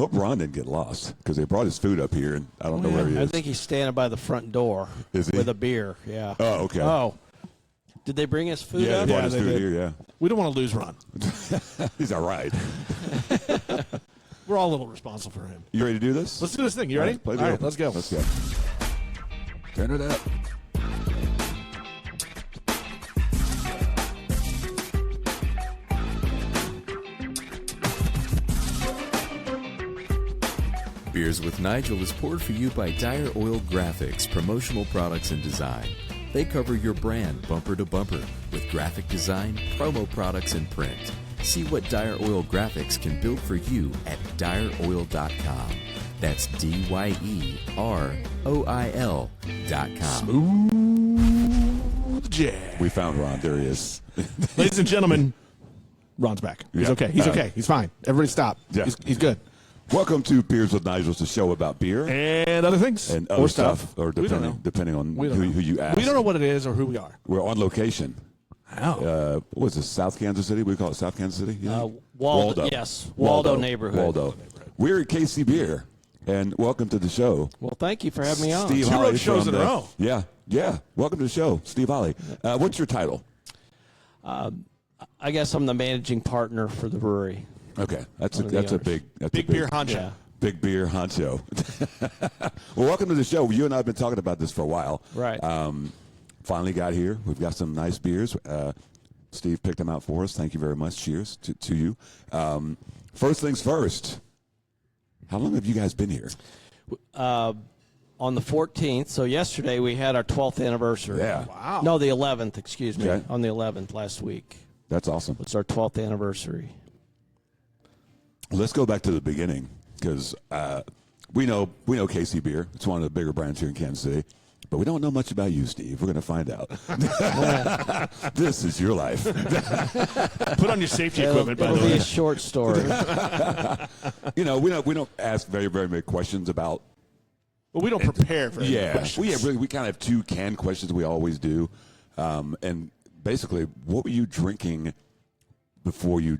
hope Ron didn't get lost because they brought his food up here, and I don't know where he is. I think he's standing by the front door with a beer. Yeah. Oh, okay. Oh. Did they bring his food Yeah, up? they brought his food here, yeah. We don't want to lose Ron. He's all right. We're all a little responsible for him. You ready to do this? Let's do this thing. You ready? Play all right, let's go. Let's go. Turn it up. Beers with Nigel is poured for you by Dire Oil Graphics, promotional products and design. They cover your brand bumper to bumper with graphic design, promo products, and print. See what Dire Oil Graphics can build for you at direoil.com. That's DYEROIL.com. Smooth jazz. We found Ron. There he is. Ladies and gentlemen, Ron's back. He's okay. He's okay. He's fine. Everybody stop. Yeah. He's good. Welcome to Beers with Nigel, the show about beer And other things. and other or stuff, or We don't know. depending on We don't who know. you ask. We don't know what it is or who we are. We're on location. Wow. What was this, South Kansas City? We call it South Kansas City? Yeah? Waldo. Yes. Waldo neighborhood. Waldo. We're at KC Bier, and welcome to the show. Well, thank you for having me on. Steve Two Holly road shows from in a row. Yeah. Welcome to the show, Steve Holly. What's your title? I guess I'm the managing partner for the brewery. Okay, that's One of the a owners. big Beer honcho. Yeah. Big beer honcho. Well, welcome to the show. You and I have been talking about this for a while. Right. Finally got here. We've got some nice beers. Steve picked them out for us. Thank you very much. Cheers to you. First things first. How long have you guys been here? On the 14th, so yesterday we had our 12th anniversary. Yeah. Wow. No, the 11th, excuse me. Okay. On the 11th last week. That's awesome. It's our 12th anniversary. Let's go back to the beginning because we know KC Bier. It's one of the bigger brands here in Kansas City. But we don't know much about you, Steve. We're going to find out. This is your life. Put on your safety equipment, by It'll the be way. a short story. We don't ask very, very many questions about. Well, we don't prepare for any questions. We kind of have two canned questions we always do. And basically, what were you drinking before you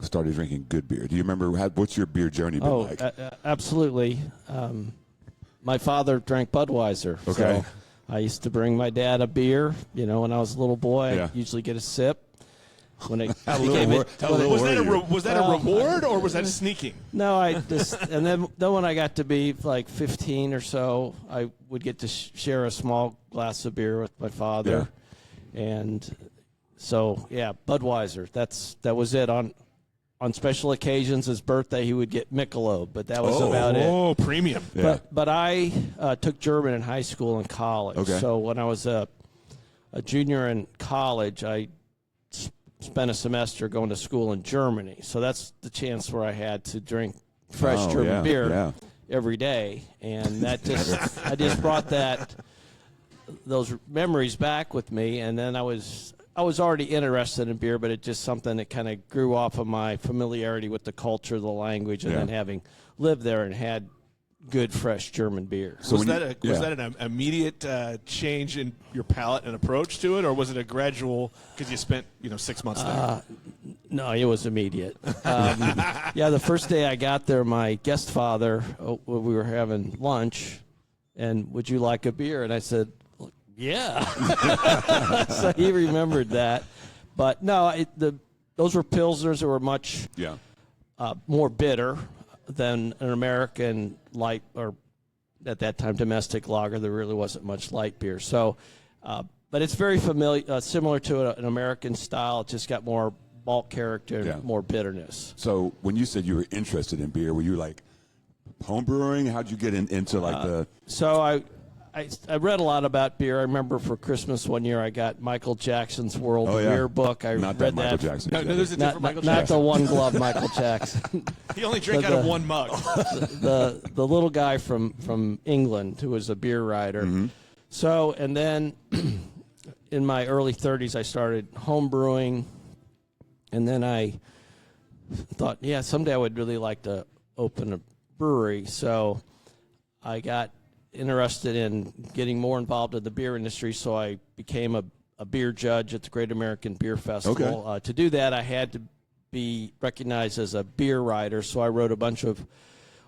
started drinking good beer? Do you remember what's your beer journey been like? Absolutely. My father drank Budweiser. Okay. So I used to bring my dad a beer. When I was a little boy, Yeah. I'd usually get a sip. When it, How he little gave were- it- how when it- little Was that, were you? was that a reward or was that sneaking? No, I just and then when I got to be like 15 or so, I would get to share a small glass of beer with my father, and so Budweiser. That was it. On special occasions, his birthday, he would get Michelob, but that was about it. Oh, premium. Yeah. But I took German in high school and college. Okay. So when I was a junior in college, I spent a semester going to school in Germany. So that's the chance where I had to drink fresh German beer every day, and that just I just brought those memories back with me. And then I was already interested in beer, but it's just something that kind of grew off of my familiarity with the culture, the language, and then having lived there and had good, fresh German beer. So was that an immediate change in your palate and approach to it, or was it a gradual because you spent 6 months there? No, it was immediate. The first day I got there, my guest father, we were having lunch, and would you like a beer? And I said, yeah. So he remembered that. But no, those were Pilsners that were much more bitter than an American light, or at that time domestic lager. There really wasn't much light beer. So, but it's very similar to an American style. It just got more malt character and more bitterness. So when you said you were interested in beer, were you like home brewing? How'd you get into like the? So I read a lot about beer. I remember for Christmas one year I got Michael Jackson's World Beer book. I Not read that Michael Jackson. No, there's a different Michael not Jackson. the one glove Michael Jackson. He only drank out of one mug. the little guy from England who was a beer writer. Mm-hmm. So, and then in my early 30s I started home brewing, and then I thought, someday I would really like to open a brewery. So I got interested in getting more involved in the beer industry, so I became a beer judge at the Great American Beer Festival. Okay. To do that, I had to be recognized as a beer writer, so I wrote a bunch of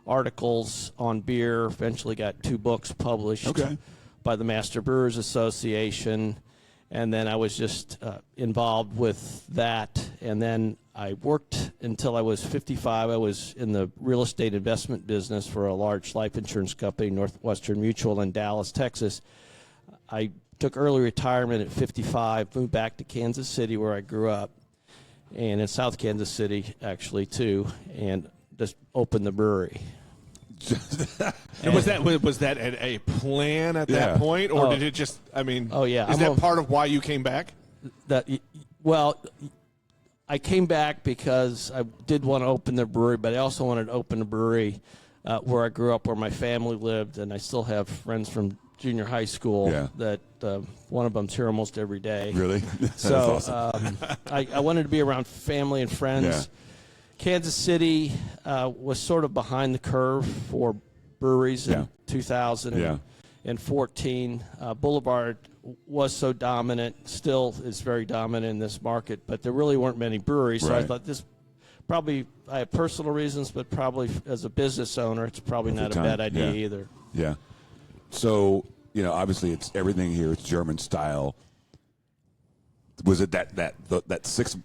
articles on beer. Eventually got 2 books published by the Master Brewers Association. And then I was just involved with that. And then I worked until I was 55. I was in the real estate investment business for a large life insurance company, Northwestern Mutual in Dallas, Texas. I took early retirement at 55, moved back to Kansas City where I grew up, and in South Kansas City actually too, and just opened the brewery. And was that a plan at that point, or did it just? I mean, is that part of why you came back? Well, I came back because I did want to open the brewery, but I also wanted to open a brewery where I grew up, where my family lived, and I still have friends from junior high school that one of them's here almost every day. Really? So awesome. I wanted to be around family and friends. Yeah. Kansas City was sort of behind the curve for breweries in 2014. Boulevard was so dominant, still is very dominant in this market, but there really weren't many breweries. So I thought this probably, I have personal reasons, but probably as a business owner, it's probably not a bad idea either. Yeah. So, obviously it's everything here. It's German style. Was it that 6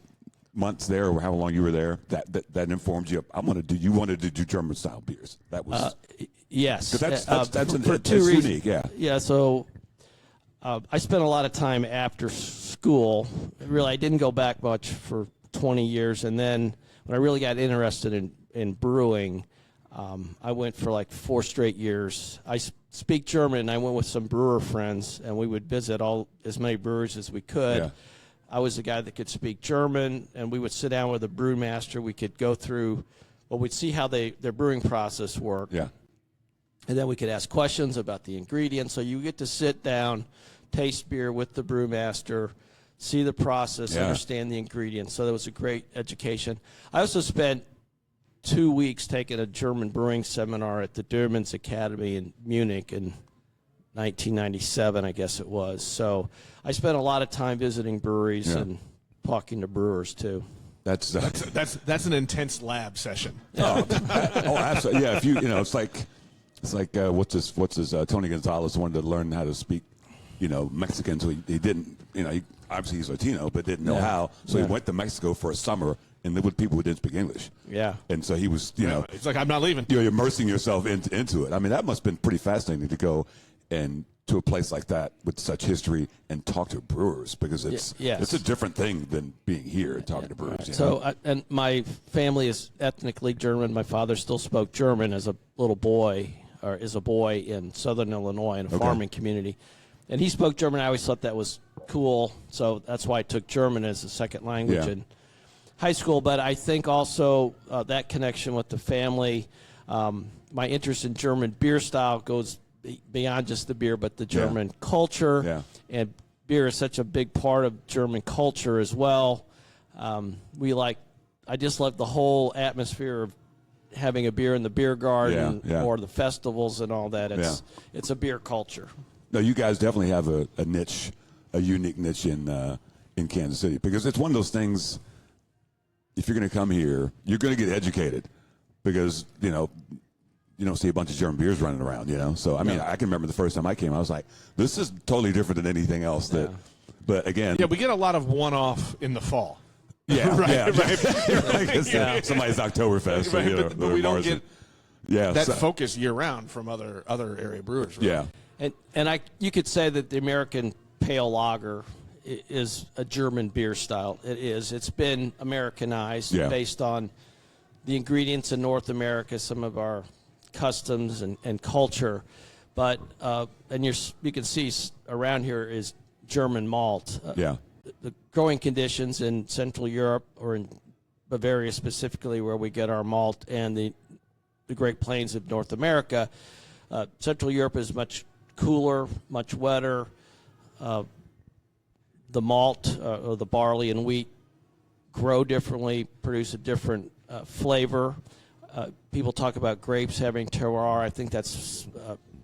months there, or how long you were there, that informed you? You wanted to do German style beers. That was yes. That's for 2 reasons. Unique. Yeah. Yeah. So I spent a lot of time after school. Really, I didn't go back much for 20 years, and then when I really got interested in brewing, I went for like 4 straight years. I speak German, and I went with some brewer friends, and we would visit as many breweries as we could. Yeah. I was the guy that could speak German, and we would sit down with a brewmaster. We could go through, we'd see how their brewing process worked. Yeah. And then we could ask questions about the ingredients. So you get to sit down, taste beer with the brewmaster, see the process, understand the ingredients. So that was a great education. I also spent 2 weeks taking a German brewing seminar at the Dürman's Academy in Munich in 1997, I guess it was. So I spent a lot of time visiting breweries and talking to brewers too. That's an intense lab session. Oh, absolutely. Yeah. If it's like what's his Tony Gonzalez wanted to learn how to speak, Mexican, so he didn't. Obviously he's Latino, but didn't know how. So he went to Mexico for a summer and lived with people who didn't speak English. Yeah. And so he was, it's like, I'm not leaving. You're immersing yourself into it. I mean, that must have been pretty fascinating to go and to a place like that with such history and talk to brewers, because it's a different thing than being here and talking to brewers. Right. So, and my family is ethnically German. My father still spoke German as a little boy, or as a boy in southern Illinois in a farming community. And he spoke German. I always thought that was cool. So that's why I took German as a second language in high school. But I think also that connection with the family, my interest in German beer style goes beyond just the beer, but the German culture. Yeah. And beer is such a big part of German culture as well. I just love the whole atmosphere of having a beer in the beer garden or the festivals and all that. It's a beer culture. No, you guys definitely have a niche, a unique niche in Kansas City, because it's one of those things. If you're going to come here, you're going to get educated, because you don't see a bunch of German beers running around, So I mean, I can remember the first time I came, I was like, this is totally different than anything else. But again, we get a lot of one-off in the fall. Yeah, right. Somebody's Oktoberfest, but we don't get that focus year-round from other area brewers. Right? Yeah. And you could say that the American pale lager is a German beer style. It is. It's been Americanized based on the ingredients in North America, some of our customs and culture. But and you can see around here is German malt. The growing conditions in Central Europe, or in Bavaria specifically, where we get our malt, and the Great Plains of North America. Central Europe is much cooler, much wetter. The malt, or the barley and wheat, grow differently, produce a different flavor. People talk about grapes having terroir. I think that's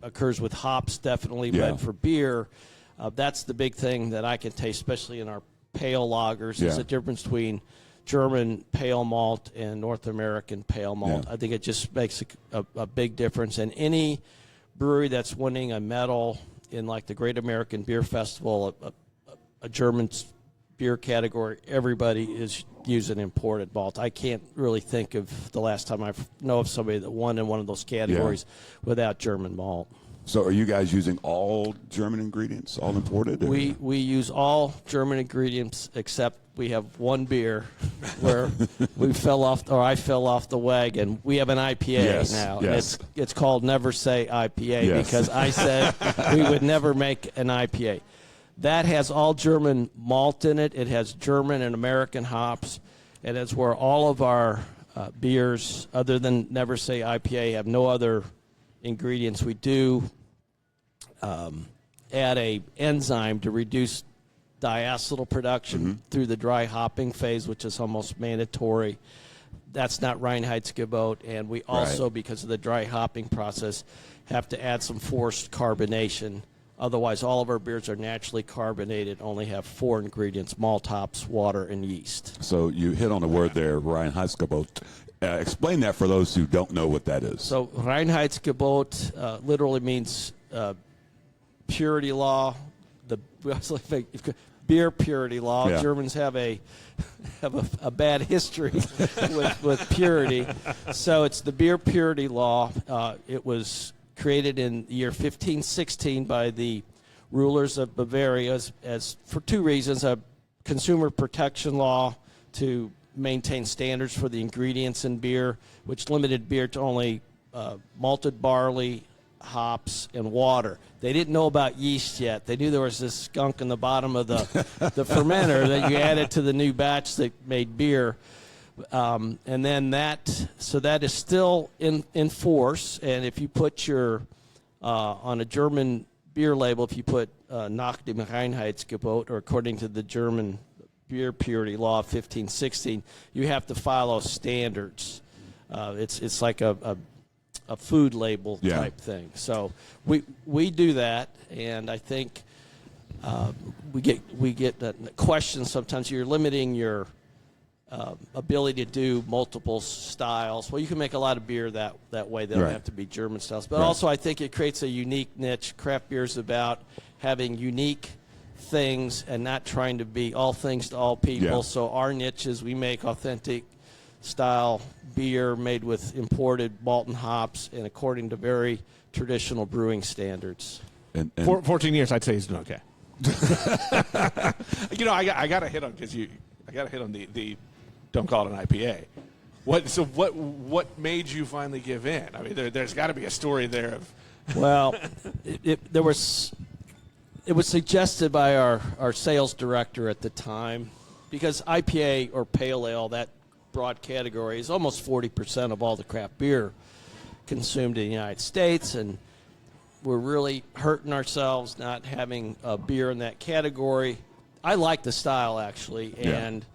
occurs with hops, definitely. But for beer, that's the big thing that I can taste, especially in our pale lagers. There's a difference between German pale malt and North American pale malt. Yeah. I think it just makes a big difference. And any brewery that's winning a medal in like the Great American Beer Festival, a German beer category, everybody is using imported malt. I can't really think of the last time I know of somebody that won in one of those categories without German malt. So are you guys using all German ingredients, all imported? or- We use all German ingredients except we have one beer where I fell off the wagon. We have an IPA now. Yes. And it's called Never Say IPA Yes. because I said we would never make an IPA. That has all German malt in it. It has German and American hops, and it's where all of our beers, other than Never Say IPA, have no other ingredients. We do add a enzyme to reduce diacetyl production through the dry hopping phase, which is almost mandatory. That's not Reinheitsgebot, and we also, because of the dry hopping process, have to add some forced carbonation. Otherwise, all of our beers are naturally carbonated, only have 4 ingredients: malt, hops, water, and yeast. So you hit on a word there, Reinheitsgebot. Explain that for those who don't know what that is. So Reinheitsgebot literally means purity law. Beer purity law. Yeah. Germans have a bad history with purity. So it's the beer purity law. It was created in the year 1516 by the rulers of Bavaria as for 2 reasons: a consumer protection law to maintain standards for the ingredients in beer, which limited beer to only malted barley, hops, and water. They didn't know about yeast yet. They knew there was this skunk in the bottom of the fermenter that you added to the new batch that made beer. And then that is still in force. And if you put your, on a German beer label, if you put nach dem Reinheitsgebot, or according to the German beer purity law of 1516, you have to follow standards. It's like a food label type thing. So we do that, and I think we get that question sometimes. You're limiting your ability to do multiple styles. Well, you can make a lot of beer that way. They don't have to be German styles. But also I think it creates a unique niche. Craft beer is about having unique things and not trying to be all things to all people. Yeah. So our niche is we make authentic style beer made with imported malt and hops and according to very traditional brewing standards. And 14 years, I'd say he's doing okay. I got to hit on the don't call it an IPA. What made you finally give in? I mean, there's got to be a story there of. Well, it was suggested by our sales director at the time, because IPA or pale ale, that broad category, is almost 40% of all the craft beer consumed in the United States, and we're really hurting ourselves not having a beer in that category. I like the style, actually, and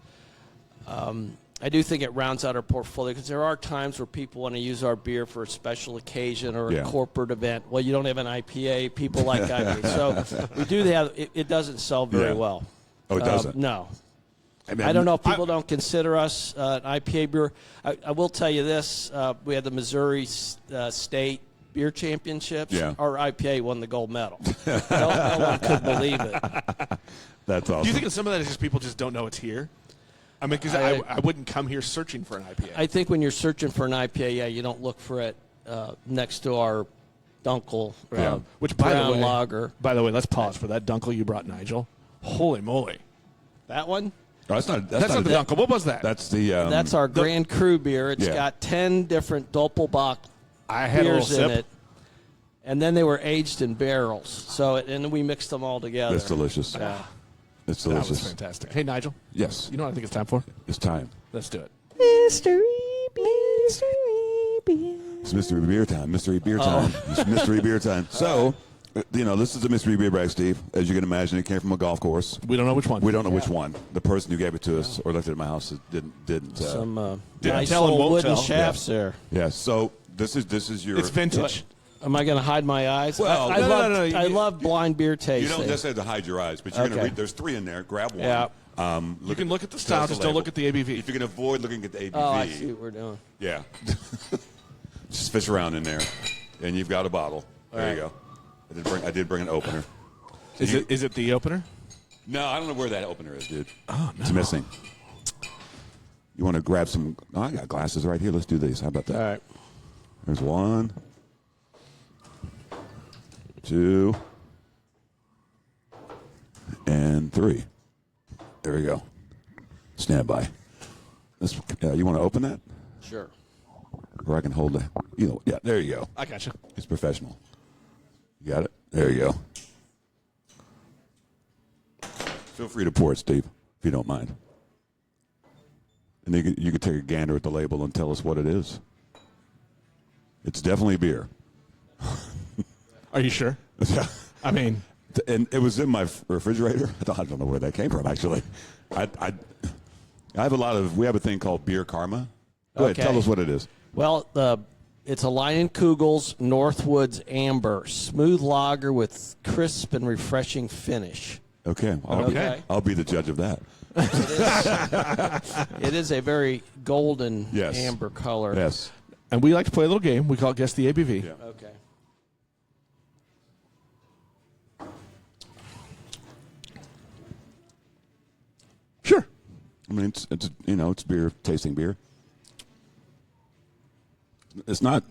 I do think it rounds out our portfolio, because there are times where people want to use our beer for a special occasion or a corporate event. Well, you don't have an IPA. People like IPA. So we do have it doesn't sell very well. Oh, it doesn't? No. I mean, I don't know if people don't consider us an IPA beer. I will tell you this. We had the Missouri State Beer Championships. Yeah. Our IPA won the gold medal. No one could believe it. That's awesome. Do you think that some of that is just people just don't know it's here? I mean, because I wouldn't come here searching for an IPA. I think when you're searching for an IPA, you don't look for it next to our Dunkel Which, by brown the way, lager. By the way, let's pause for that Dunkel you brought, Nigel. Holy moly! That one? Oh, that's not That's not the Dunkel. What was that? That's the. That's our Grand Cru beer. It's got 10 different Doppelbock I had a beers little in sip. it. And then they were aged in barrels. So and then we mixed them all together. It's delicious. Yeah. It's That was delicious. fantastic. Hey, Nigel. Yes, You know what I think it's time for? it's time. Let's do it. It's mystery beer time. Mystery beer time. It's mystery beer time. So, this is a mystery beer bag, Steve. As you can imagine, it came from a golf course. We don't know which one. We don't know which one. The person who gave it to us or left it at my house didn't. Some Didn't nice tell and little won't wooden tell. shafts there. Yeah. So this is your. It's vintage. Am I going to hide my eyes? Well, I no, love, no, I love blind beer You tasting. don't necessarily have to hide your eyes, but you're Okay. gonna read. There's 3 in there. Grab one. Yeah. You can look at the style, just don't look at the ABV. If you can avoid looking at the ABV. Oh, I see what we're doing. Yeah. Just fish around in there, and you've got a bottle. There you go. I did bring an opener. Is it the opener? No, I don't know where that opener is, dude. Oh, no. It's missing. You want to grab some? Oh, I got glasses right here. Let's do these. How about that? All right. There's 1, 2, and 3. There we go. Stand by. You want to open that? Sure. Or I can hold it. Yeah, there you go. I got you. It's professional. You got it? There you go. Feel free to pour it, Steve, if you don't mind. And you could take a gander at the label and tell us what it is. It's definitely beer. Are you sure? Yeah. I mean, and it was in my refrigerator. I don't know where that came from, actually. I have we have a thing called beer karma. Go ahead, tell us what it is. Well, it's a Leinenkugels Northwoods Amber, smooth lager with crisp and refreshing finish. Okay. I'll be the judge of that. It is a very golden Yes. amber color. Yes. and we like to play a little game. We call it Guess the ABV. Yeah. Okay. Sure. I mean, it's beer, tasting beer. It's not.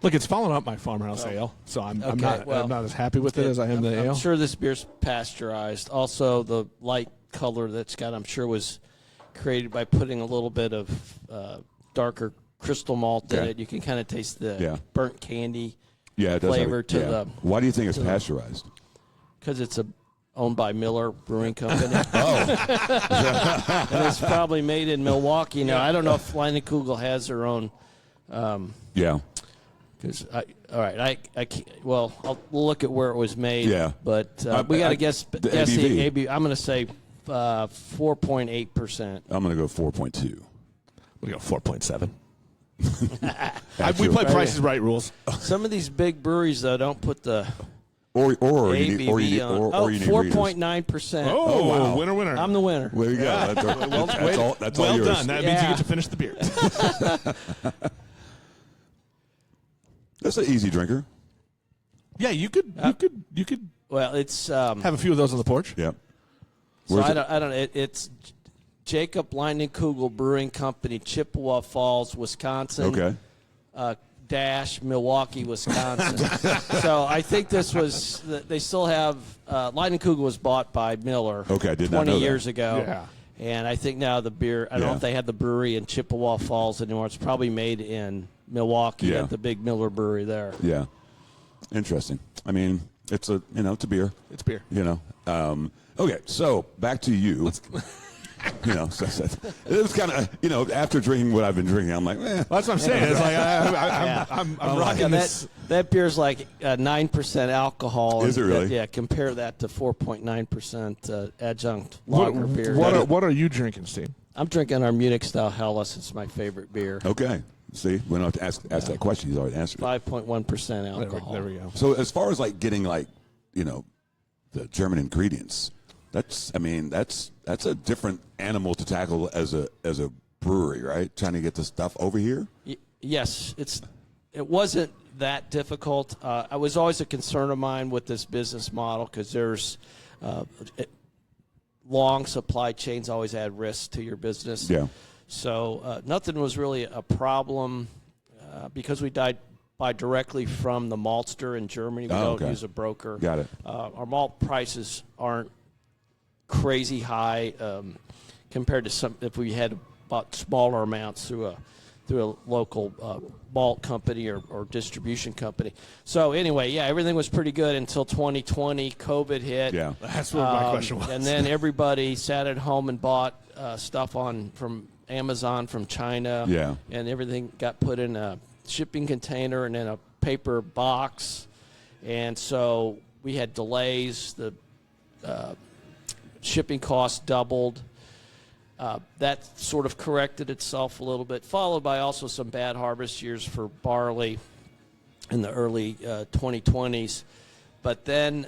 Look, it's following up my farmhouse ale, so I'm not as happy with it as I am the ale. I'm sure this beer's pasteurized. Also, the light color that's got, I'm sure, was created by putting a little bit of darker crystal malt in it. You can kind of taste the burnt candy flavor to the. Why do you think it's pasteurized? Because it's owned by Miller Brewing Company. And it's probably made in Milwaukee. Now, I don't know if Leinenkugel has their own. Because I'll look at where it was made. Yeah. But we got to guess the ABV. I'm going to say 4.8%. I'm going to go 4.2. We go 4.7. We play Price is Right rules. Some of these big breweries though don't put the or ABV you need on. readers. 4.9%. Oh, wow. winner. I'm the winner. There you go. That's all yours. Well done. That means you get to finish the beer. That's an easy drinker. Yeah, you could. Well, it's Have a few of those on the porch. Yeah. so I don't. It's Jacob Leinenkugel Brewing Company, Chippewa Falls, Wisconsin. Okay. Milwaukee, Wisconsin. So I think this was. They still have Leinenkugel was bought by Miller. Okay, I did not 20 know that. years ago. Yeah. And I think now the beer. I don't know if they have the brewery in Chippewa Falls anymore. It's probably made in Milwaukee at the big Miller brewery there. Yeah. Interesting. I mean, it's a beer. It's beer. Okay, so back to you. It was kind of, after drinking what I've been drinking, I'm like, That's what I'm saying. It's like I'm rocking this. That beer's like 9% alcohol. Is it really? Yeah, compare that to 4.9% adjunct lager beer. What are you drinking, Steve? I'm drinking our Munich style Holle. It's my favorite beer. Okay. See, we don't have to ask that question. He's already answered it. 5.1% alcohol. There we go. So as far as getting the German ingredients, that's a different animal to tackle as a brewery, right? Trying to get the stuff over here. Yes, it wasn't that difficult. It was always a concern of mine with this business model because there's long supply chains always add risk to your business. Yeah. So nothing was really a problem because we buy directly from the maltster in Germany. We don't use a broker. Got it. Our malt prices aren't crazy high compared to some if we had bought smaller amounts through a local malt company or distribution company. So anyway, everything was pretty good until 2020. COVID hit. Yeah. That's what my question was. And then everybody sat at home and bought stuff from Amazon from China. Yeah. And everything got put in a shipping container and in a paper box. And so we had delays. The shipping costs doubled. That sort of corrected itself a little bit, followed by also some bad harvest years for barley in the early 2020s. But then,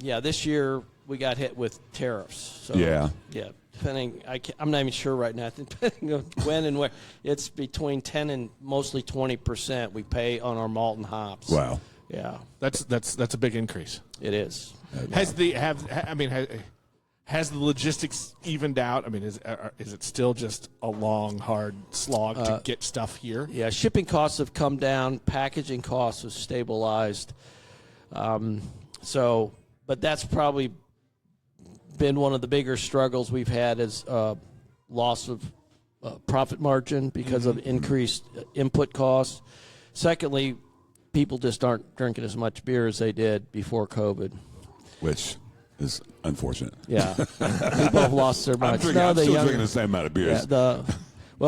this year we got hit with tariffs. So, Yeah. Yeah. Depending, I'm not even sure right now. Depending on when and where, it's between 10 and mostly 20% we pay on our malt and hops. Wow. Yeah, That's a big increase. it is. Has the logistics evened out? I mean, is it still just a long, hard slog to get stuff here? Yeah, shipping costs have come down. Packaging costs have stabilized. But that's probably been one of the bigger struggles we've had is loss of profit margin because of increased input costs. Secondly, people just aren't drinking as much beer as they did before COVID. Which is unfortunate. Yeah, people have lost their minds. I'm still drinking the same amount of beers. Yeah,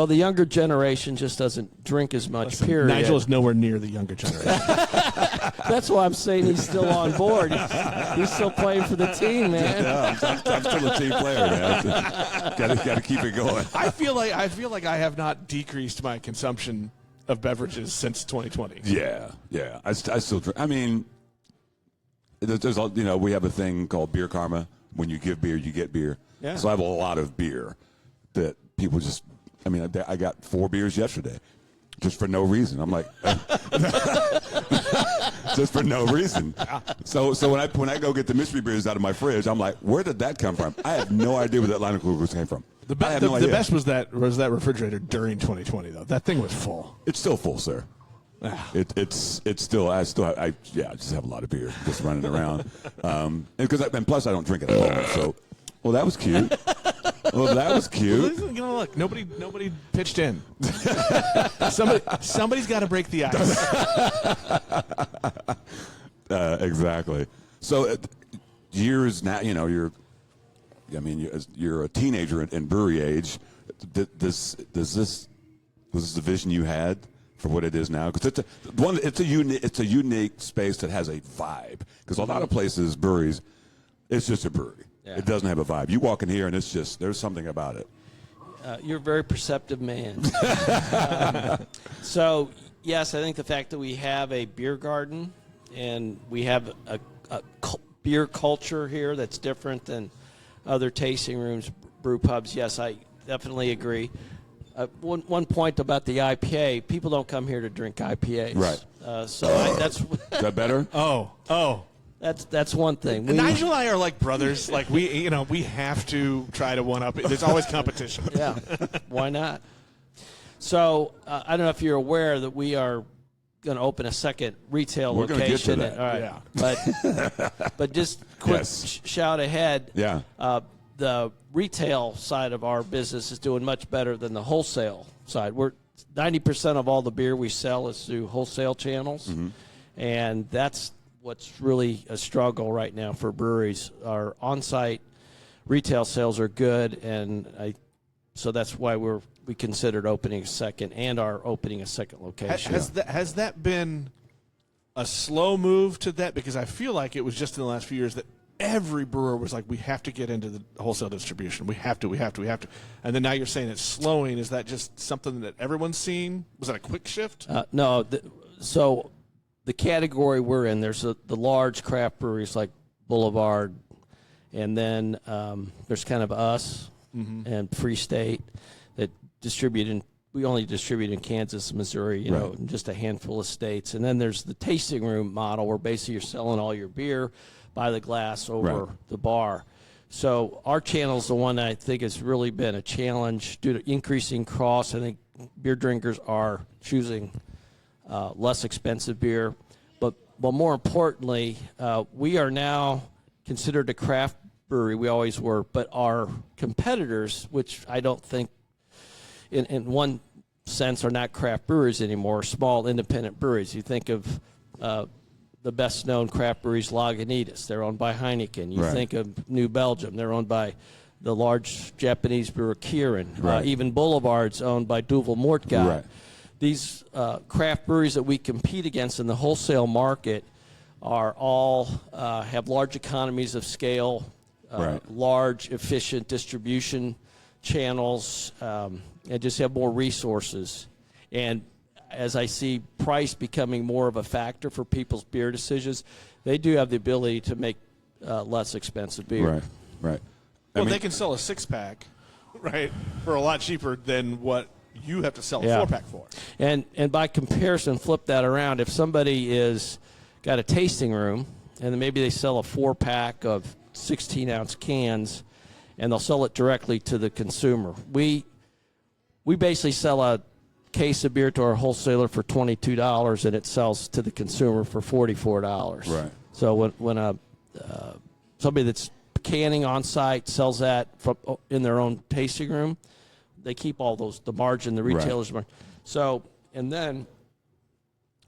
the younger generation just doesn't drink as much. Period. Nigel is nowhere near the younger generation. That's why I'm saying he's still on board. He's still playing for the team, man. Yeah, I'm still a team player, man. Got to keep it going. I feel like I have not decreased my consumption of beverages since 2020. Yeah. I still drink. I mean, there's we have a thing called beer karma. When you give beer, you get beer. Yeah. So I have a lot of beer that people just. I mean, I got 4 beers yesterday, just for no reason. I'm like, just for no reason. So when I go get the mystery beers out of my fridge, I'm like, where did that come from? I have no idea where that Leinenkugel came from. The idea. best was that refrigerator during 2020 though. That thing was full. It's still full, sir. It's still I just have a lot of beer just running around, and plus I don't drink it at home. So, well, that was cute. You know, look, nobody pitched in. Somebody's got to break the ice. Exactly. So, years now, you're a teenager in brewery age. Was this the vision you had for what it is now? Because it's a unique space that has a vibe. Because a lot of places, breweries, it's just a brewery. Yeah. It doesn't have a vibe. You walk in here and it's just there's something about it. You're a very perceptive man. So yes, I think the fact that we have a beer garden and we have a beer culture here that's different than other tasting rooms, brew pubs. Yes, I definitely agree. One point about the IPA: people don't come here to drink IPAs. Right. That's is that better? Oh. That's one thing. Nigel and I are like brothers. Like we have to try to one up. There's always competition. Yeah, why not? So I don't know if you're aware that we are going to open a second retail location. We're going to get to that. All right, but just quick shout ahead. Yeah. The retail side of our business is doing much better than the wholesale side. 90% of all the beer we sell is through wholesale channels, and that's what's really a struggle right now for breweries. Our on-site retail sales are good, and so that's why we considered opening a second and are opening a second location. Has that been a slow move to that? Because I feel like it was just in the last few years that every brewer was like, we have to get into the wholesale distribution. We have to. And then now you're saying it's slowing. Is that just something that everyone's seen? Was that a quick shift? No. So the category we're in, there's the large craft breweries like Boulevard, and then there's kind of us and Free State that distribute we only distribute in Kansas, Missouri, in just a handful of states. And then there's the tasting room model where basically you're selling all your beer by the glass over the bar. So our channel is the one that I think has really been a challenge due to increasing costs. I think beer drinkers are choosing less expensive beer. But more importantly, we are now considered a craft brewery. We always were. But our competitors, which I don't think in one sense are not craft brewers anymore, small independent breweries. You think of the best-known craft breweries, Lagunitas. They're owned by Heineken. You think of New Belgium. They're owned by the large Japanese brewer Kirin. Even Boulevard's owned by Duvel Mortgau. These craft breweries that we compete against in the wholesale market are all have large economies of scale, large, efficient distribution channels, and just have more resources. And as I see price becoming more of a factor for people's beer decisions, they do have the ability to make less expensive beer. Right. Right. Well, they can sell a 6-pack, right, for a lot cheaper than what you have to sell a 4-pack for. And by comparison, flip that around. If somebody is got a tasting room and then maybe they sell a 4-pack of 16-ounce cans, and they'll sell it directly to the consumer. We basically sell a case of beer to our wholesaler for $22, and it sells to the consumer for $44. Right. So when somebody that's canning on site sells that in their own tasting room, they keep all the margin, the retailers' margin. So, and then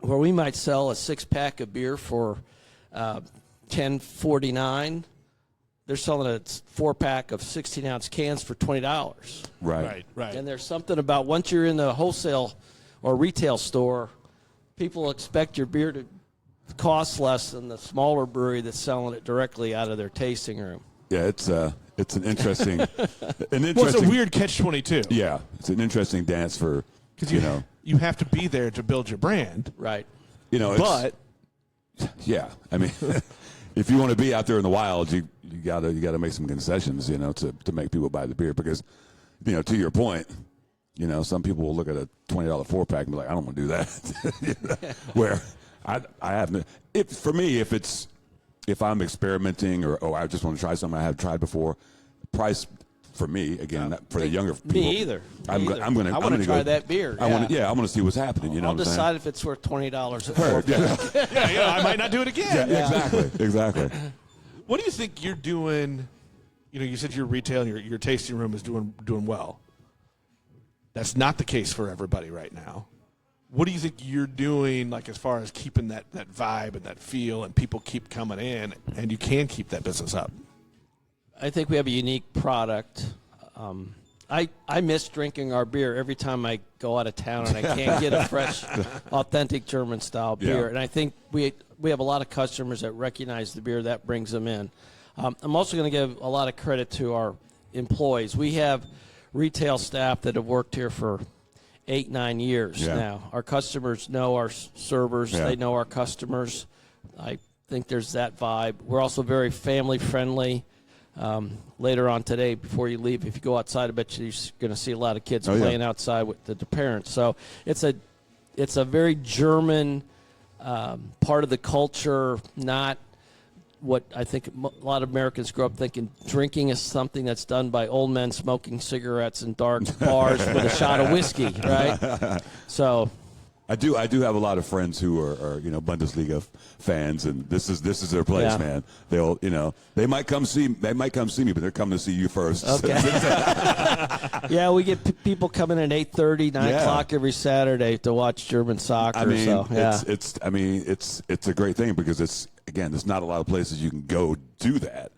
where we might sell a 6-pack of beer for $10.49, they're selling a 4-pack of 16-ounce cans for $20. Right. And there's something about once you're in the wholesale or retail store, people expect your beer to cost less than the smaller brewery that's selling it directly out of their tasting room. Yeah, it's an interesting, Well, it's a weird catch-22. Yeah, it's an interesting dance for Because you have to be there to build your brand. Right. But yeah, I mean, if you want to be out there in the wild, you gotta make some concessions, to make people buy the beer because, to your point, some people will look at a $20 4-pack and be like, I don't want to do that. Where I haven't. For me, if I'm experimenting or I just want to try something I haven't tried before, price for me again for the younger people. Me either. I'm gonna. I want to try that beer. I want to see what's happening. I'll decide if it's worth $20 a 4-pack. I might not do it again. Yeah, exactly. What do you think you're doing? You said your retail and your tasting room is doing well. That's not the case for everybody right now. What do you think you're doing, like as far as keeping that vibe and that feel, and people keep coming in, and you can keep that business up? I think we have a unique product. I miss drinking our beer every time I go out of town and I can't get a fresh, authentic German-style beer. Yeah. And I think we have a lot of customers that recognize the beer. That brings them in. I'm also going to give a lot of credit to our employees. We have retail staff that have worked here for 8-9 years now. Our customers know our servers. Yeah. They know our customers. I think there's that vibe. We're also very family-friendly. Later on today, before you leave, if you go outside, I bet you're going to see a lot of kids playing outside with the parents. So it's a very German part of the culture, not what I think a lot of Americans grow up thinking drinking is something that's done by old men smoking cigarettes in dark bars with a shot of whiskey, right? So I do have a lot of friends who are Bundesliga fans, and this is their place, man. They'll they might come see me, but they're coming to see you first. Okay. Yeah, we get people coming at 8:30, 9 o'clock every Saturday to watch German soccer. I mean, so, it's a great thing because there's not a lot of places you can go do that.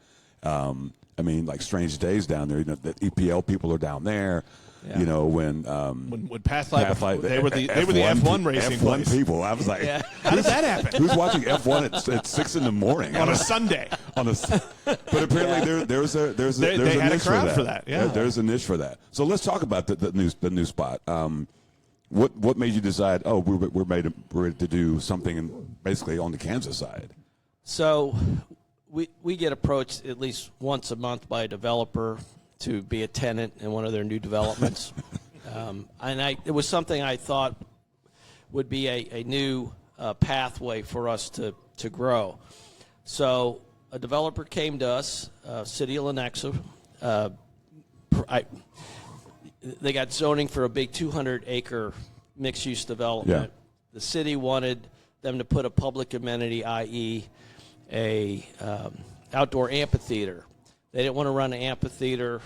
I mean, like Strange Days down there. The EPL people are down there. Yeah. When Pathlight, they were the F1 racing F1 people. I was like, how did that happen? Who's watching F1 at 6 in the morning on a Sunday? But apparently there's a niche for that. Yeah, there's a niche for that. So let's talk about the new spot. What made you decide? Oh, we're ready to do something basically on the Kansas side. So we get approached at least once a month by a developer to be a tenant in one of their new developments. And it was something I thought would be a new pathway for us to grow. So a developer came to us, City of Lenexa. They got zoning for a big 200-acre mixed-use development. Yeah. The city wanted them to put a public amenity, i.e. a outdoor amphitheater. They didn't want to run an amphitheater.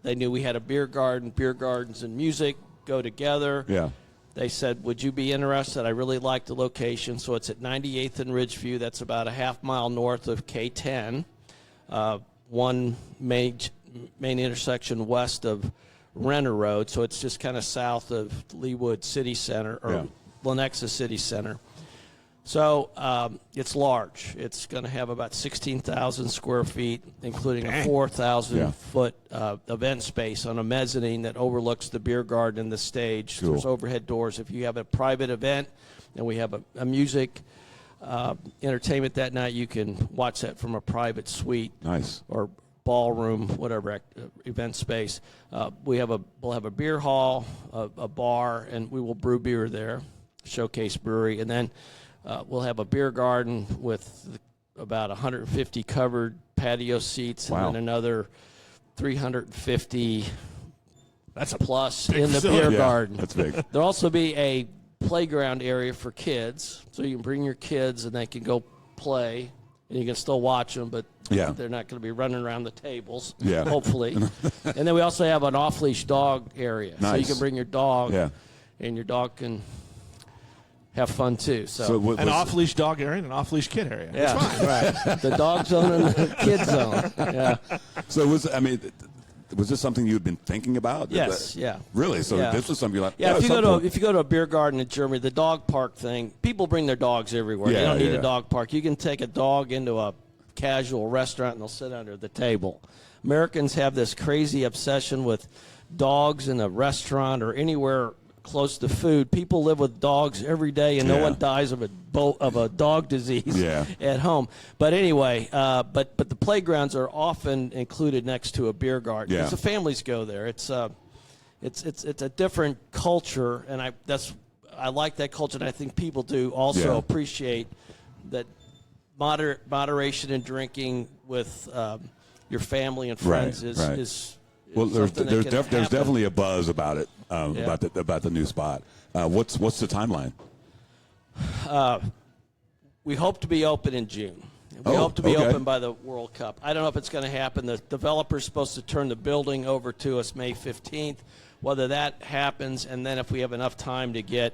They knew we had a beer garden. Beer gardens and music go together. Yeah. They said, would you be interested? I really like the location. So it's at 98th and Ridgeview. That's about a half mile north of K10. One main intersection west of Renner Road. So it's just kind of south of Leawood City Center or Lenexa City Center. So it's large. It's going to have about 16,000 square feet, including a 4,000-foot event space on a mezzanine that overlooks the beer garden and the stage. Cool. There's overhead doors. If you have a private event, and we have a music entertainment that night, you can watch that from a private suite. Nice. Or ballroom, whatever event space. We'll have a beer hall, a bar, and we will brew beer there, Showcase Brewery, and then we'll have a beer garden with about 150 covered patio seats, Wow. and then another 350 That's a plus big in the facility. beer Yeah, garden. that's big. There'll also be a playground area for kids, so you can bring your kids and they can go play, and you can still watch them, but Yeah. they're not going to be running around the tables, Yeah. hopefully. And then we also have an off-leash dog area, so you Nice. can bring your dog, Yeah. and your dog can have fun too. So, what An was- off-leash dog area and an off-leash kid area. yeah, It's fine. right. The dog zone and the kid zone. Yeah. So was this something you had been thinking about? Yes. Yeah. Really? So Yeah. this was something you're like, Yeah, oh, if you some go point- to a beer garden in Germany, the dog park thing, people bring their dogs everywhere. Yeah, they don't need yeah. a dog park. You can take a dog into a casual restaurant and they'll sit under the table. Americans have this crazy obsession with dogs in a restaurant or anywhere close to food. People live with dogs every day, and no Yeah. one dies of a dog disease Yeah. at home. But anyway, but the playgrounds are often included next to a beer garden. Yeah. Because the families go there. It's a different culture, and I like that culture, and I think people do also Yeah. appreciate that moderation in drinking with your family and friends right. is Well, there's something that can there's happen. definitely a buzz about it, Yeah. about the new spot. What's the timeline? We hope to be open in June. We Oh, hope to be okay. open by the World Cup. I don't know if it's going to happen. The developer's supposed to turn the building over to us May 15th. Whether that happens, and then if we have enough time to get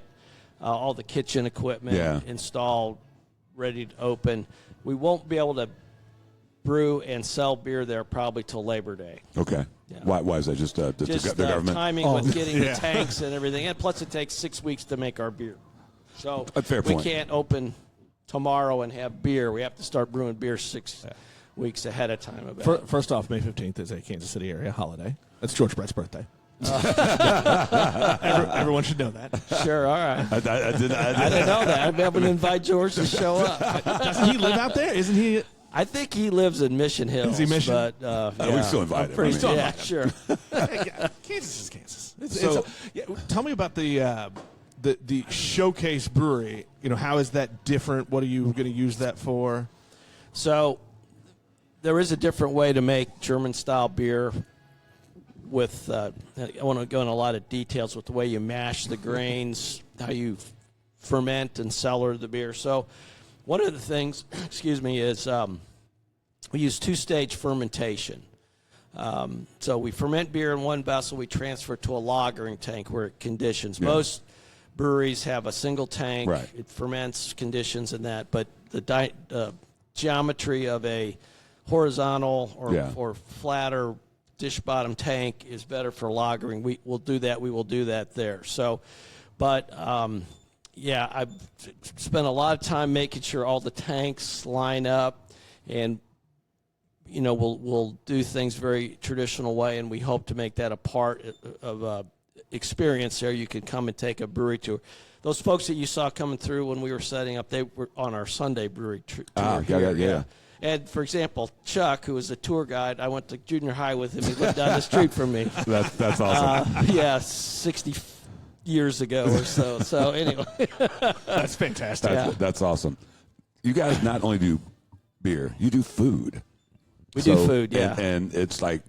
all the kitchen equipment Yeah. installed, ready to open, we won't be able to brew and sell beer there probably till Labor Day. Okay. Yeah. Why is that? Just the government? timing with getting yeah. the tanks and everything. And plus, it takes 6 weeks to make our beer. So A fair we point. can't open tomorrow and have beer. We have to start brewing beer 6 weeks ahead of time. First off, May 15th is a Kansas City area holiday. That's George Brett's birthday. Everyone should know that. Sure, all right. I didn't. I didn't know that. I'd be able to invite George to show up. Doesn't he live out there? Isn't he? I think he lives in Mission Hills. Is he Mission? But, we can still invite him. pretty- I mean- yeah, sure. Kansas is Kansas. So- Tell me about the Showcase Brewery. How is that different? What are you going to use that for? So there is a different way to make German-style beer with, I want to go into a lot of details with the way you mash the grains, how you ferment and cellar the beer. So one of the things, is we use two-stage fermentation. So we ferment beer in one vessel, we transfer it to a lagering tank where it conditions. Yeah. Most breweries have a single tank. Right. It ferments, conditions, and that. But the geometry of a horizontal or flatter dish bottom tank is better for lagering. We will do that. We will do that there. So, but I've spent a lot of time making sure all the tanks line up, and we'll do things very traditional way, and we hope to make that a part of experience there. You could come and take a brewery tour. Those folks that you saw coming through when we were setting up, they were on our Sunday brewery tour. Yeah. And, for example, Chuck, who was a tour guide, I went to junior high with him. He lived down the street from me. That's awesome. 60 years ago or so. So, anyway. That's fantastic. That's awesome. You guys not only do beer, you do food. We do food, yeah. And it's like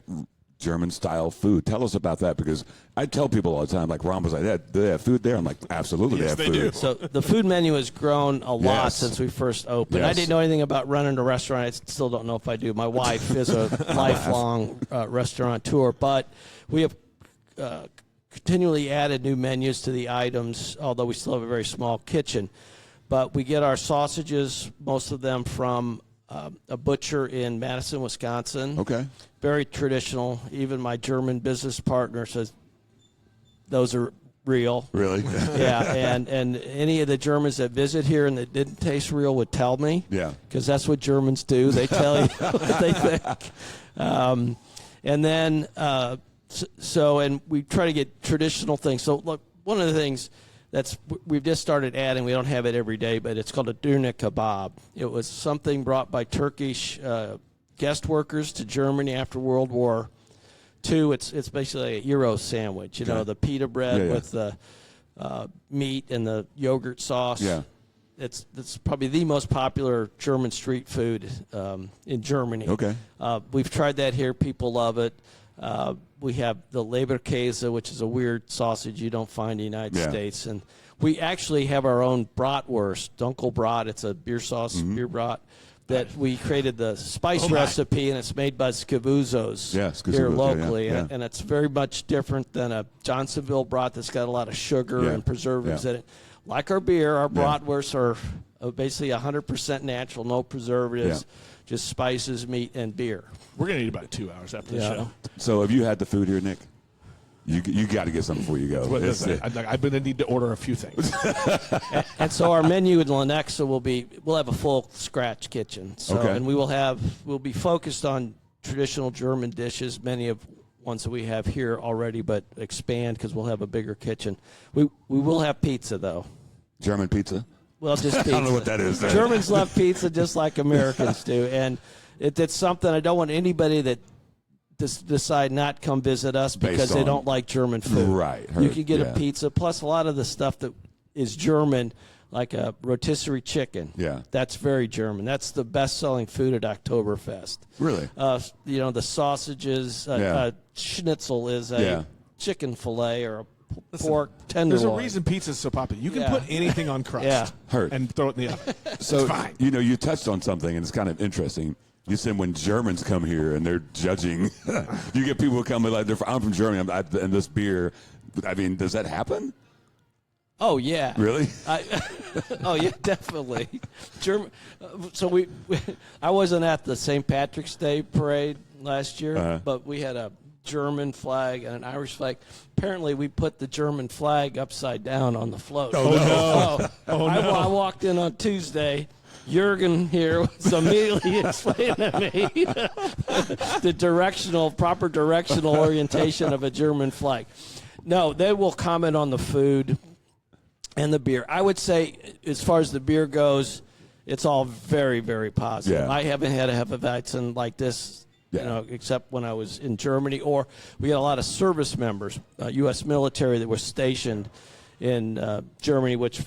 German-style food. Tell us about that, because I tell people all the time, like Ron was like, do they have food there? I'm like, absolutely, Yes, they they have food. do. So the food menu has grown a lot Yes. since we first opened. Yes. I didn't know anything about running a restaurant. I still don't know if I do. My wife is a lifelong restaurateur, but we have continually added new menus to the items, although we still have a very small kitchen. But we get our sausages, most of them from a butcher in Madison, Wisconsin. Okay. Very traditional. Even my German business partner says those are real. Really? Yeah, and any of the Germans that visit here and that didn't taste real would tell me. Yeah. Because that's what Germans do. They tell you what they think. And then, and we try to get traditional things. So, look, one of the things we've just started adding. We don't have it every day, but it's called a döner kebab. It was something brought by Turkish guest workers to Germany after World War II. It's basically a Euro sandwich. You know, the pita bread with the meat and the yogurt sauce. Yeah. It's probably the most popular German street food in Germany. Okay. We've tried that here. People love it. We have the Leberkäse, which is a weird sausage you don't find in the United States. And we actually have our own bratwurst, Dunkelbrat. It's a beer sauce, beer brat, that we created the spice recipe, and it's made by Scavuzzo's here locally. Yeah. And it's very much different than a Johnsonville brat that's got a lot of sugar and preservatives in it. Like our beer, our bratwursts are basically 100% natural, no preservatives, just spices, meat, and beer. We're going to need about 2 hours after the show. So have you had the food here, Nick? You got to get something before you go. I'm going to need to order a few things. And so our menu in Lenexa we'll have a full scratch kitchen. So and we'll be focused on traditional German dishes, many of ones that we have here already, but expand because we'll have a bigger kitchen. We will have pizza though. German pizza? Well, just pizza. I don't know what that is. Germans love pizza just like Americans do, and it's something I don't want anybody that decide not come visit us because they don't like German food. Right. You can get a pizza, plus a lot of the stuff that is German, like a rotisserie chicken. Yeah. That's very German. That's the best-selling food at Oktoberfest. Really? The sausages, schnitzel is a chicken fillet or a pork tenderloin. There's a reason pizza's so popular. You can put anything on crust and throw it in the oven. So, it's fine. You touched on something, and it's kind of interesting. You said when Germans come here and they're judging, you get people who come like, I'm from Germany, and this beer. I mean, does that happen? Oh yeah. Really? Oh yeah, definitely. So I wasn't at the St. Patrick's Day parade last year, but we had a German flag and an Irish flag. Apparently, we put the German flag upside down on the float. I walked in on Tuesday. Jurgen here was immediately explaining to me the proper directional orientation of a German flag. No, they will comment on the food and the beer. I would say, as far as the beer goes, it's all very, very positive. Yeah. I haven't had a Hefeweizen like this, except when I was in Germany. Or we had a lot of service members, U.S. military that were stationed in Germany, which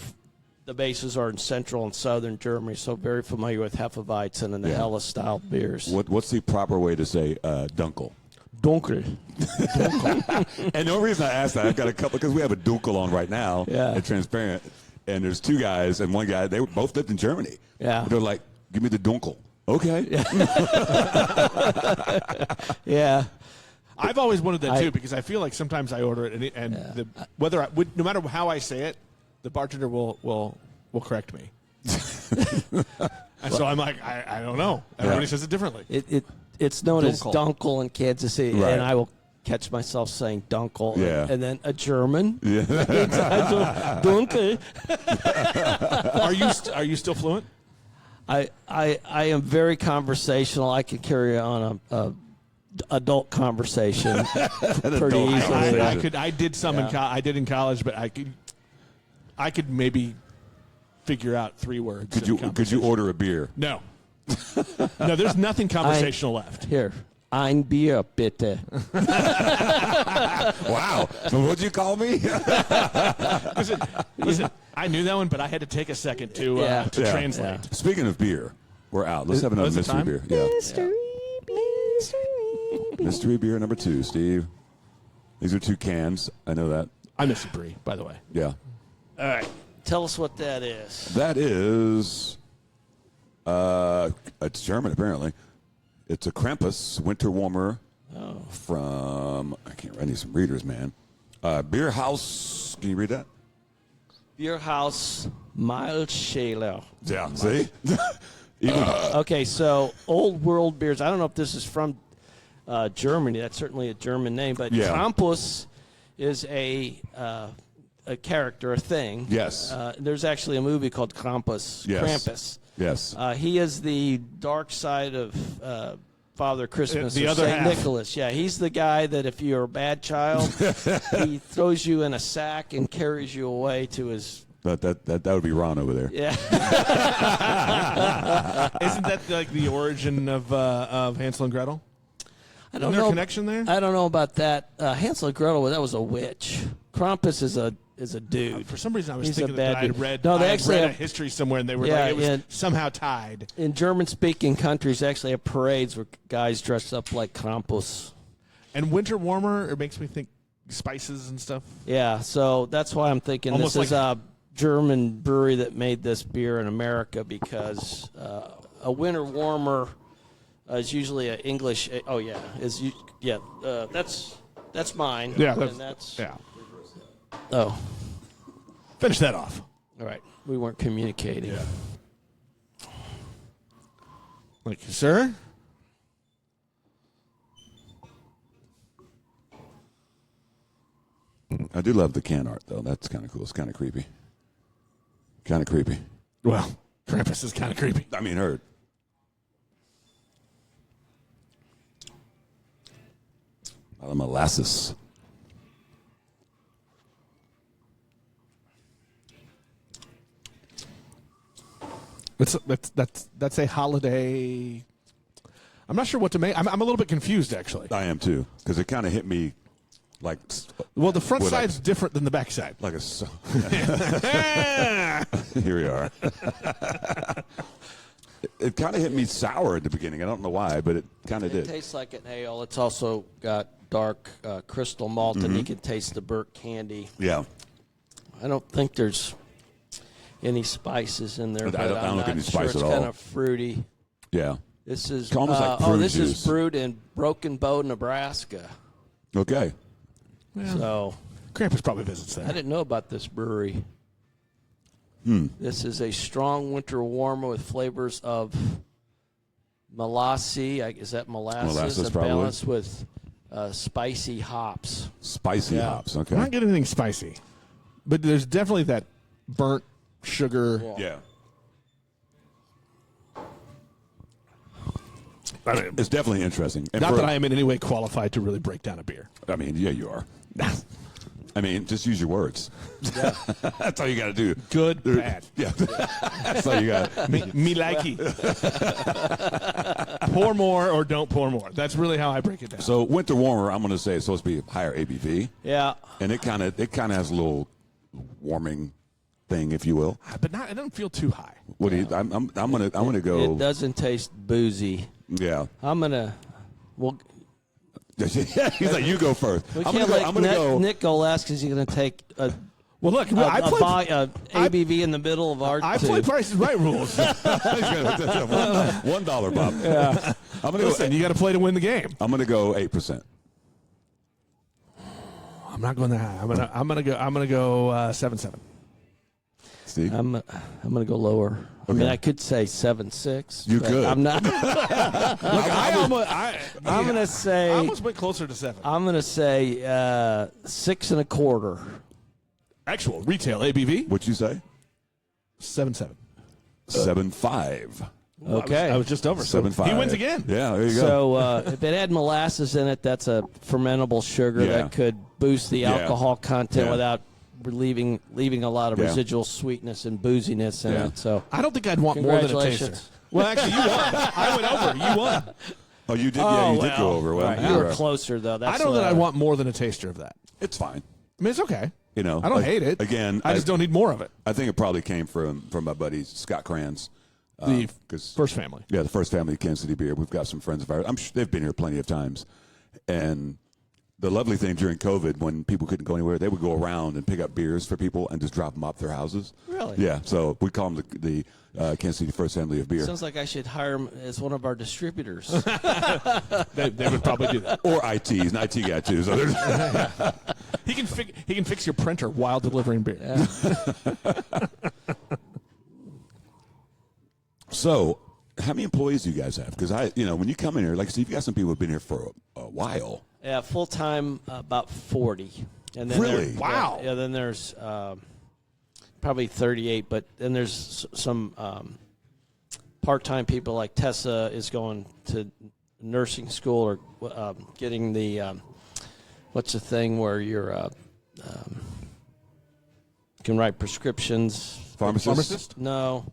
the bases are in central and southern Germany, so very familiar with Hefeweizen and the Helle-style beers. What's the proper way to say Dunkel? Dunkel. And the only reason I asked that, I've got a couple, because we have a Dunkel on right now at Transparent, and there's two guys, and one guy, they both lived in Germany. Yeah. They're like, give me the Dunkel. Okay. Yeah. I've always wanted that too, because I feel like sometimes I order it, and no matter how I say it, the bartender will correct me. And so I'm like, I don't know. Everybody says it differently. It's known as Dunkel in Kansas City, and I will catch myself saying Dunkel, and then a German. Yeah. Dunkel. Are you still fluent? I am very conversational. I can carry on a adult conversation pretty easily. I did some I did in college, but I could maybe figure out 3 words. Could you order a beer? No. No, there's nothing conversational left. Here, ein Bier, bitte. Wow. So what'd you call me? Listen, I knew that one, but I had to take a second to translate. Yeah. Speaking of beer, we're out. Let's have another mystery beer. Yeah. Mystery beer number 2, Steve. These are 2 cans. I know that. I miss a brie, by the way. Yeah. All right. Tell us what that is. That is, it's German apparently. It's a Krampus winter warmer from, I need some readers, man. Beer House, can you read that? Beer House Maltschäler. Yeah, see? Okay, so Old World Beers. I don't know if this is from Germany. That's certainly a German name, but Krampus is a character, a thing. Yes. There's actually a movie called Krampus. Yes. Krampus. Yes. He is the dark side of Father Christmas The or other St. half. Nicholas. Yeah, he's the guy that if you're a bad child, he throws you in a sack and carries you away to his. That would be Ron over there. Yeah. Isn't that like the origin of Hansel and Gretel? I Isn't don't there know. a connection there? I don't know about that. Hansel and Gretel, that was a witch. Krampus is a dude. For some reason, I was He's a thinking bad that I had dude. read, No, they I had actually read a have- history somewhere, and they were Yeah, like, it was yeah. somehow tied. In German-speaking countries, they actually have parades where guys dress up like Krampus. And winter warmer, it makes me think spices and stuff. Yeah, so that's why I'm thinking Almost this is like- a German brewery that made this beer in America because a winter warmer is usually an English. Oh yeah, that's mine. Yeah, and that's yeah. oh, Finish that off. all right. We weren't communicating. Yeah. Like, sir? I do love the can art, though. That's kind of cool. It's kind of creepy. Kind of creepy. Well, Krampus is kind of creepy. I mean, heard. I love molasses. That's a holiday. I'm not sure what to make. I'm a little bit confused, actually. I am, too, because it kind of hit me like... Well, the front Would I- side's different than the back side. Like a... Here we are. It kind of hit me sour at the beginning. I don't know why, but it kind of It did. tastes like an ale. It's also got dark crystal malt, and you can taste the burnt candy. Yeah. I don't think there's any spices in there. I But don't I'm get not any sure. spice It's at all. kind of fruity. Yeah. This is It's almost like prune this juice. is brewed in Broken Bow, Nebraska. Okay. So Krampus probably visits I there. didn't know about this brewery. This is a strong winter warmer with flavors of molasses. Is that molasses? Molasses, and probably. balanced with spicy hops. Spicy hops. I Okay. don't get anything spicy, but there's definitely that burnt sugar. Yeah. I mean, It's definitely interesting. And not for- that I am in any way qualified to really break down a beer. I mean, yeah, you are. I mean, just use your words. That's all you got to do. Good, bad. Yeah. That's all you got. Me likey. Pour more or don't pour more. That's really how I break it down. So winter warmer, I'm going to say it's supposed to be higher ABV, Yeah. and it kind of has a little warming thing, if you will. But not. It doesn't feel too high. What do you? I'm gonna go. It doesn't taste boozy. Yeah. I'm gonna. Well, He's like, you go first. we I'm can't gonna let go. I'm gonna go. Nick go last because he's gonna take a Well, look, I play. ABV in the middle of our I two. play Price is Right rules. $1, Bob. Yeah. I'm gonna Listen, you got to play to win the game. I'm gonna go 8%. I'm not going that high. I'm gonna go 7.7. Steve. I'm gonna go lower. I mean, Okay. I could say 7.6. You but could. I'm not. I'm gonna say. I almost went closer to 7. I'm gonna say 6.25. Actual retail ABV What'd you say? 7.7. 7.5. Okay. I was just over. So 7.5. he wins again. Yeah, there you go. So if it had molasses in it, that's a fermentable sugar Yeah. that could boost the Yeah. alcohol content Yeah. without leaving a lot of Yeah. residual sweetness and booziness in Yeah. it. So I don't think I'd want more than a Congratulations. taster. Well, actually, you won. I went over. You won. Oh, you did. Yeah, you did go over. Well, right, you're you were right. closer though. That's I don't know that I want more than a taster of that. It's fine. I mean, it's okay. You know, I don't like, hate it. Again, I just don't need more of it. I think it probably came from my buddy Scott Kranz. The 'cause- first family. Yeah, the first family, Kansas City Beer. We've got some friends of ours. I'm sure they've been here plenty of times. And the lovely thing during COVID, when people couldn't go anywhere, they would go around and pick up beers for people and just drop them off their houses. Really? Yeah. So we call them the Kansas City First Family of Beer. Sounds like I should hire him as one of our distributors. They would probably do that. Or IT. He's an IT guy too. So there's He can fix your printer while delivering beer. So, how many employees do you guys have? Because when you come in here, like Steve, you got some people who've been here for a while. Yeah, full time about 40. And then Really? there- Wow. Yeah, then there's probably 38, but then there's some part time people like Tessa is going to nursing school or getting the what's the thing where you're can write prescriptions. Pharmacist? No.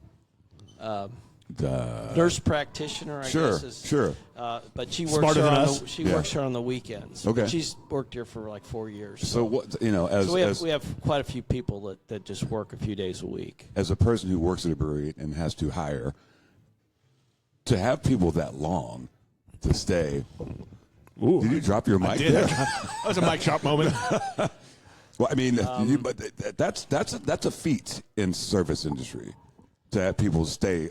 Nurse practitioner, I guess. Sure. But she Smarter than us. works here on the weekends. Okay. She's worked here for like 4 years. So what, as we have quite a few people that just work a few days a week. as a person who works at a brewery and has to hire, to have people that long to stay. Ooh. Did you drop your mic Did. there? That was a mic shop moment. Well, I mean, but that's a feat in service industry to have people stay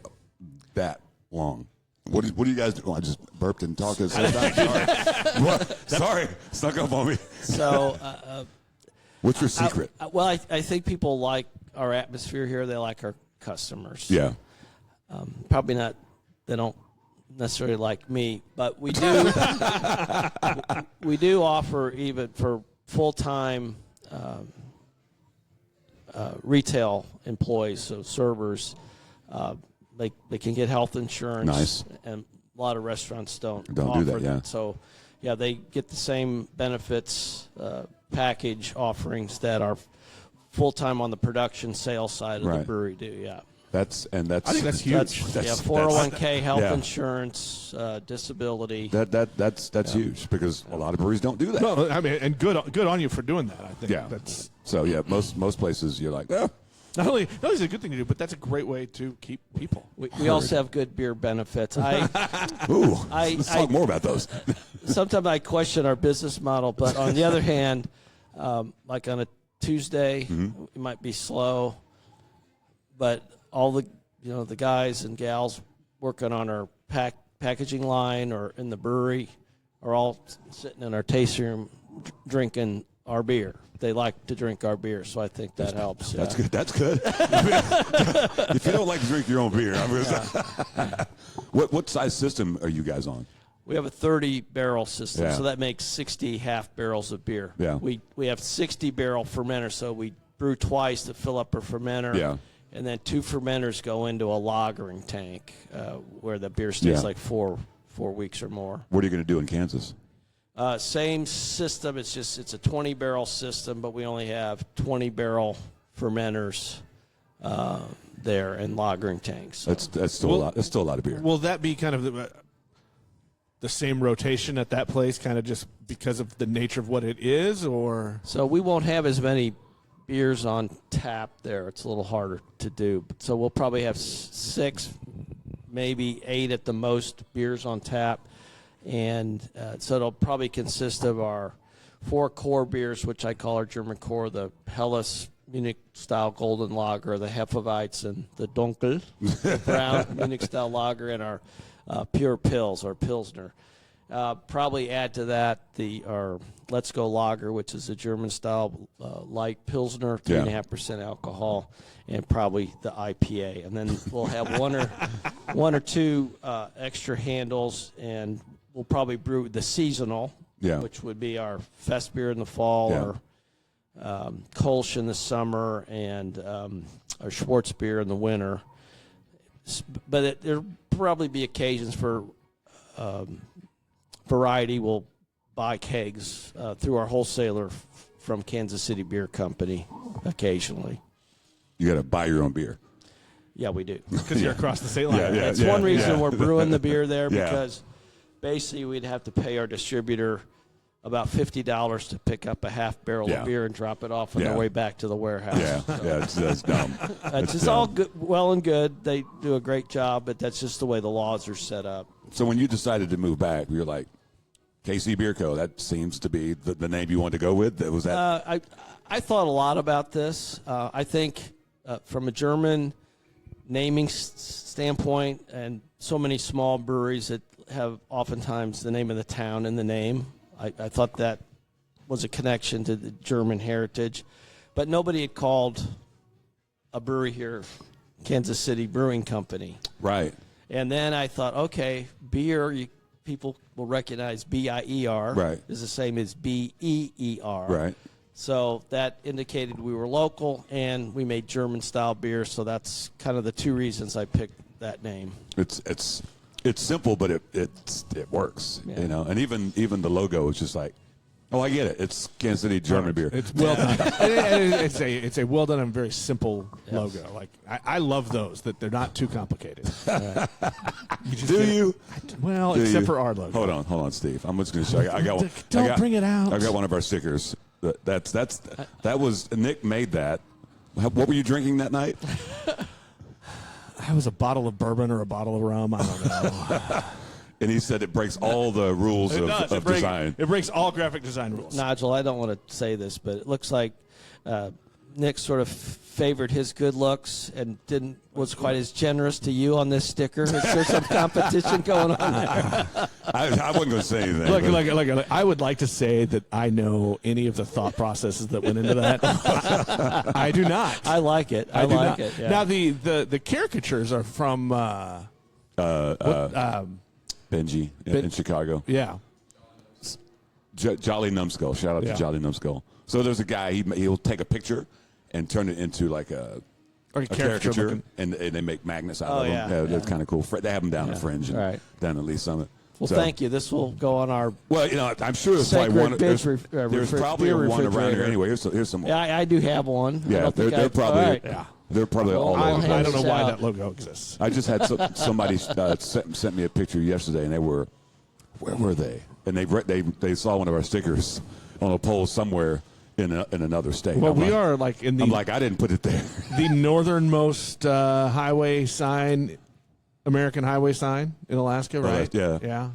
that long. What do you guys do? Oh, I just burped and talked at the same time. Sorry, snuck up on me. So, What's your secret? I think people like our atmosphere here. They like our customers. Yeah. Probably not. They don't necessarily like me, but we do. We do offer even for full-time retail employees, so servers. They can get health insurance. Nice. And a lot of restaurants don't do offer that, yeah. So, yeah, they get the same benefits package offerings that are full-time on the production sales side of the Right. brewery do, yeah. I think that's huge. Yeah, 401k, health yeah. insurance, disability. That's huge because a lot of breweries don't do that. No, I mean, and good on you for doing that. I think Yeah. that's So yeah, most places you're like, oh, not only is it a good thing to do, but that's a great way to keep people. We also have good beer benefits. ooh, let's talk more about those. Sometimes I question our business model, but on the other hand, like on a Tuesday, it might be slow, but all the guys and gals working on our packaging line or in the brewery are all sitting in our tasting room drinking our beer. They like to drink our beer, so I think that helps. That's good. That's good. If you don't like to drink your own beer, what size system are you guys on? We have a 30-barrel system, Yeah. so that makes 60 half barrels of beer. Yeah. We have 60-barrel fermenters, so we brew twice to fill up a fermenter. Yeah. And then 2 fermenters go into a lagering tank where the beer stays Yeah. like 4 weeks or more. What are you going to do in Kansas? Same system. It's a 20-barrel system, but we only have 20-barrel fermenters there and lagering tanks. So. That's still a lot. That's still a lot of beer. Will that be kind of the same rotation at that place, kind of just because of the nature of what it is, or? So we won't have as many beers on tap there. It's a little harder to do. So we'll probably have 6, maybe 8 at the most beers on tap. And so it'll probably consist of our 4 core beers, which I call our German core, the Helles Munich-style Golden Lager, the Hefeweizen, and the Dunkel, the brown Munich-style Lager, and our Pure Pils, or Pilsner. Probably add to that our Let's Go Lager, which is a German-style light Pilsner, 3.5% alcohol, and probably the IPA. And then we'll have one or two extra handles, and we'll probably brew the seasonal, which would be our Fest beer in the fall, or Kolsch in the summer, and our Schwartz beer in the winter. But there'll probably be occasions for variety. We'll buy kegs through our wholesaler from Kansas City Bier Company occasionally. You got to buy your own beer. Yeah, we do. Because you're across the state line. That's one reason we're brewing the beer there, because basically we'd have to pay our distributor about $50 to pick up a half barrel of beer and drop it off on their way back to the warehouse. That's dumb. It's all good, well and good. They do a great job, but that's just the way the laws are set up. So when you decided to move back, you're like, KC Bier Co. That seems to be the name you wanted to go with. Was that? I thought a lot about this. I think from a German naming standpoint, and so many small breweries that have oftentimes the name of the town in the name, I thought that was a connection to the German heritage. But nobody had called a brewery here Kansas City Brewing Company. Right. And then I thought, okay, beer, people will recognize B-I-E-R. Right. Is the same as B-E-E-R. Right. So that indicated we were local, and we made German-style beer. So that's kind of the 2 reasons I picked that name. It's it's simple, but it works. Yeah. You know, and even the logo is just like, oh, I get it. It's Kansas City German beer. It's well done. It's a well done and very simple logo. Like I love those that they're not too complicated. Do you? Well, Do except you? for our logo. Hold on, Steve. I'm just going to show you. I got one. Don't bring it out. I got one of our stickers. That was Nick made that. What were you drinking that night? That was a bottle of bourbon or a bottle of rum. I don't know. And he said it breaks all the rules of design. It breaks all graphic design rules. Nigel, I don't want to say this, but it looks like Nick sort of favored his good looks and was quite as generous to you on this sticker. Is there some competition going on there? I wasn't going to say anything. Look, I would like to say that I know any of the thought processes that went into that. I do not. I like it. I do like not. it. Yeah. Now the caricatures are from Benji in Chicago. yeah. Jolly Numbskull. Shout out Yeah. to Jolly Numbskull. So there's a guy, he'll take a picture and turn it into like a caricature, looking. and they make magnets out Oh, of them. yeah, That's kind of cool. They have them down at Fringe and Right. down at Lee Summit. Well, So- thank you. This will go on our. Well, you know, I'm sure there's Sacred probably one. There's, Bits there's probably beer one around here refrigerator. anyway. Here's some more. Yeah, I do have one. I Yeah, don't think they're probably all right. Yeah. they're probably all I'll over. the hand I place. don't know why out. that logo exists. I just had somebody sent me a picture yesterday, and where were they? And they saw one of our stickers on a pole somewhere in another state. Well, I'm we like, are like in the I'm like, I didn't put it there. the northernmost highway sign, American highway sign in Alaska, right? yeah. Yeah.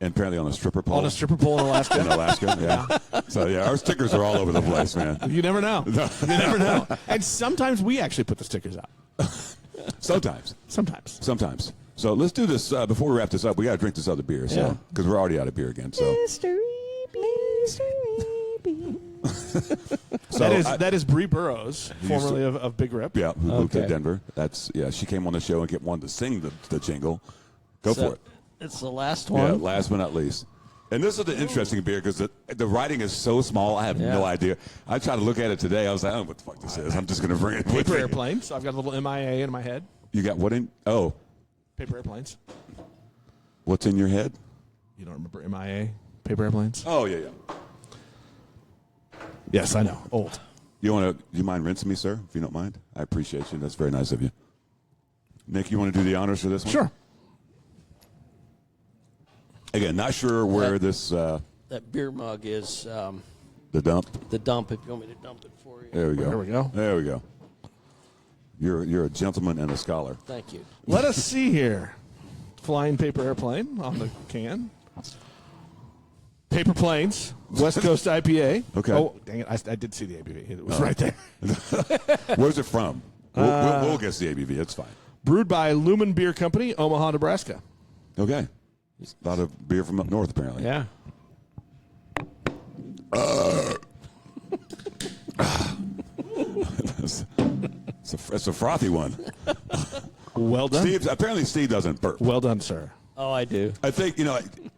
And apparently on a stripper pole. On a stripper pole in Alaska. in Alaska, yeah. So yeah, our stickers are all over the place, man. You never know. You never know. And sometimes we actually put the stickers out. Sometimes. Sometimes. So let's do this before we wrap this up. We got to drink this other beer, Yeah. because we're already out of beer again. So, That is Bree Burrows, formerly of Big Rip. yeah, who moved to Okay. Denver. She came on the show and wanted to sing the jingle. Go for it. It's the last Yeah, one. last but not least. And this is an interesting beer because the writing is so small. I have no Yeah. idea. I tried to look at it today. I was like, I don't know what the fuck this is. I'm just going to bring it with Paper me. airplanes. So I've got a little MIA in my head. You got what in? Oh, Paper airplanes. what's in your head? You don't remember MIA? Paper airplanes? Oh, yeah. Yes, I know. Old. Do you mind rinsing me, sir, if you don't mind? I appreciate you. That's very nice of you. Nick, you want to do the honors for this one? Sure. Again, not sure where this, That beer mug is the dump. the dump. If you want me to dump it for you. There we go. There we go. There we go. You're a gentleman and a scholar. Thank you. Let us see here. Flying paper airplane on the can. Paper planes. West Coast IPA. Okay. Oh, dang it. I did see the ABV. It was right there. Where's it from? We'll guess the ABV. It's fine. Brewed by Lumen Beer Company, Omaha, Nebraska. Okay. A lot of beer from up north, apparently. Yeah. It's a frothy one. Well done. Apparently Steve doesn't burp. Well done, sir. Oh, I do. I think,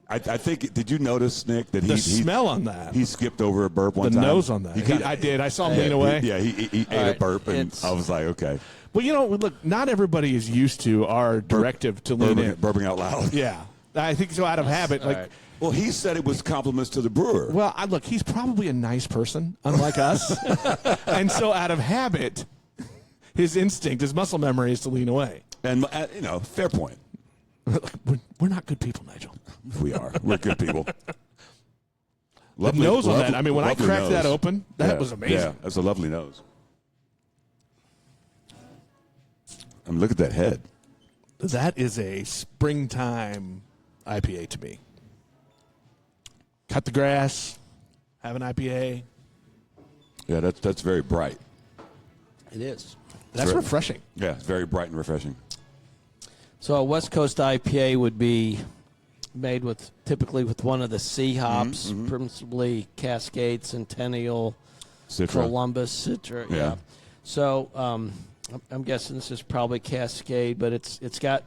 I think, did you notice, Nick, that The he smell on that. he skipped over a burp one The time? nose on that. I did. I saw him lean away. He ate a right. burp, and It's- I was like, okay. Well, look, not everybody is used to our directive to lean in. Burping out loud. Yeah. I think so out of habit. all Like, right. Well, he said it was compliments to the brewer. well, look, he's probably a nice person, unlike us. And so out of habit, his instinct, his muscle memory is to lean away. And, fair point. We're not good people, Nigel. We are. We're good people. The nose on that. I mean, when I lovely cracked that nose. open, that Yeah, was amazing. Yeah, that's a lovely nose. I mean, look at that head. That is a springtime IPA to me. Cut the grass, have an IPA. Yeah, that's very bright. It is. That's Sure. refreshing. Yeah, it's very bright and refreshing. So a West Coast IPA would be made typically with one of the C hops, principally Cascade, Centennial, Citra. Columbus, Citra. Yeah. So I'm guessing this is probably Cascade, but it's got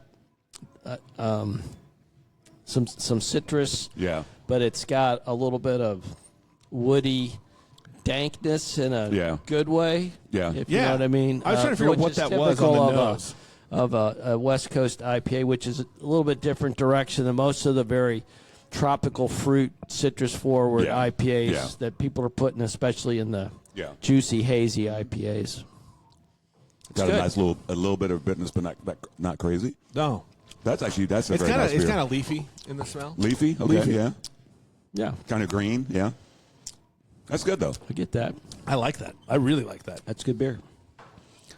some citrus. Yeah. But it's got a little bit of woody dankness in a Yeah. good way. Yeah. If you know what I mean. I was trying to figure out which what is that was on typical the of nose. of a West Coast IPA, which is a little bit different direction than most of the very tropical fruit, citrus forward Yeah. IPAs Yeah. that people are putting, especially in the Yeah. juicy, hazy IPAs. Got good. a nice little bit of bitterness, but not crazy. No. That's a It's very nice it's beer. kind of leafy in the smell. Leafy. Okay. Leafy. Yeah. Yeah, Kind of green. Yeah. That's good though. I get that. I like that. I really like that. That's good beer.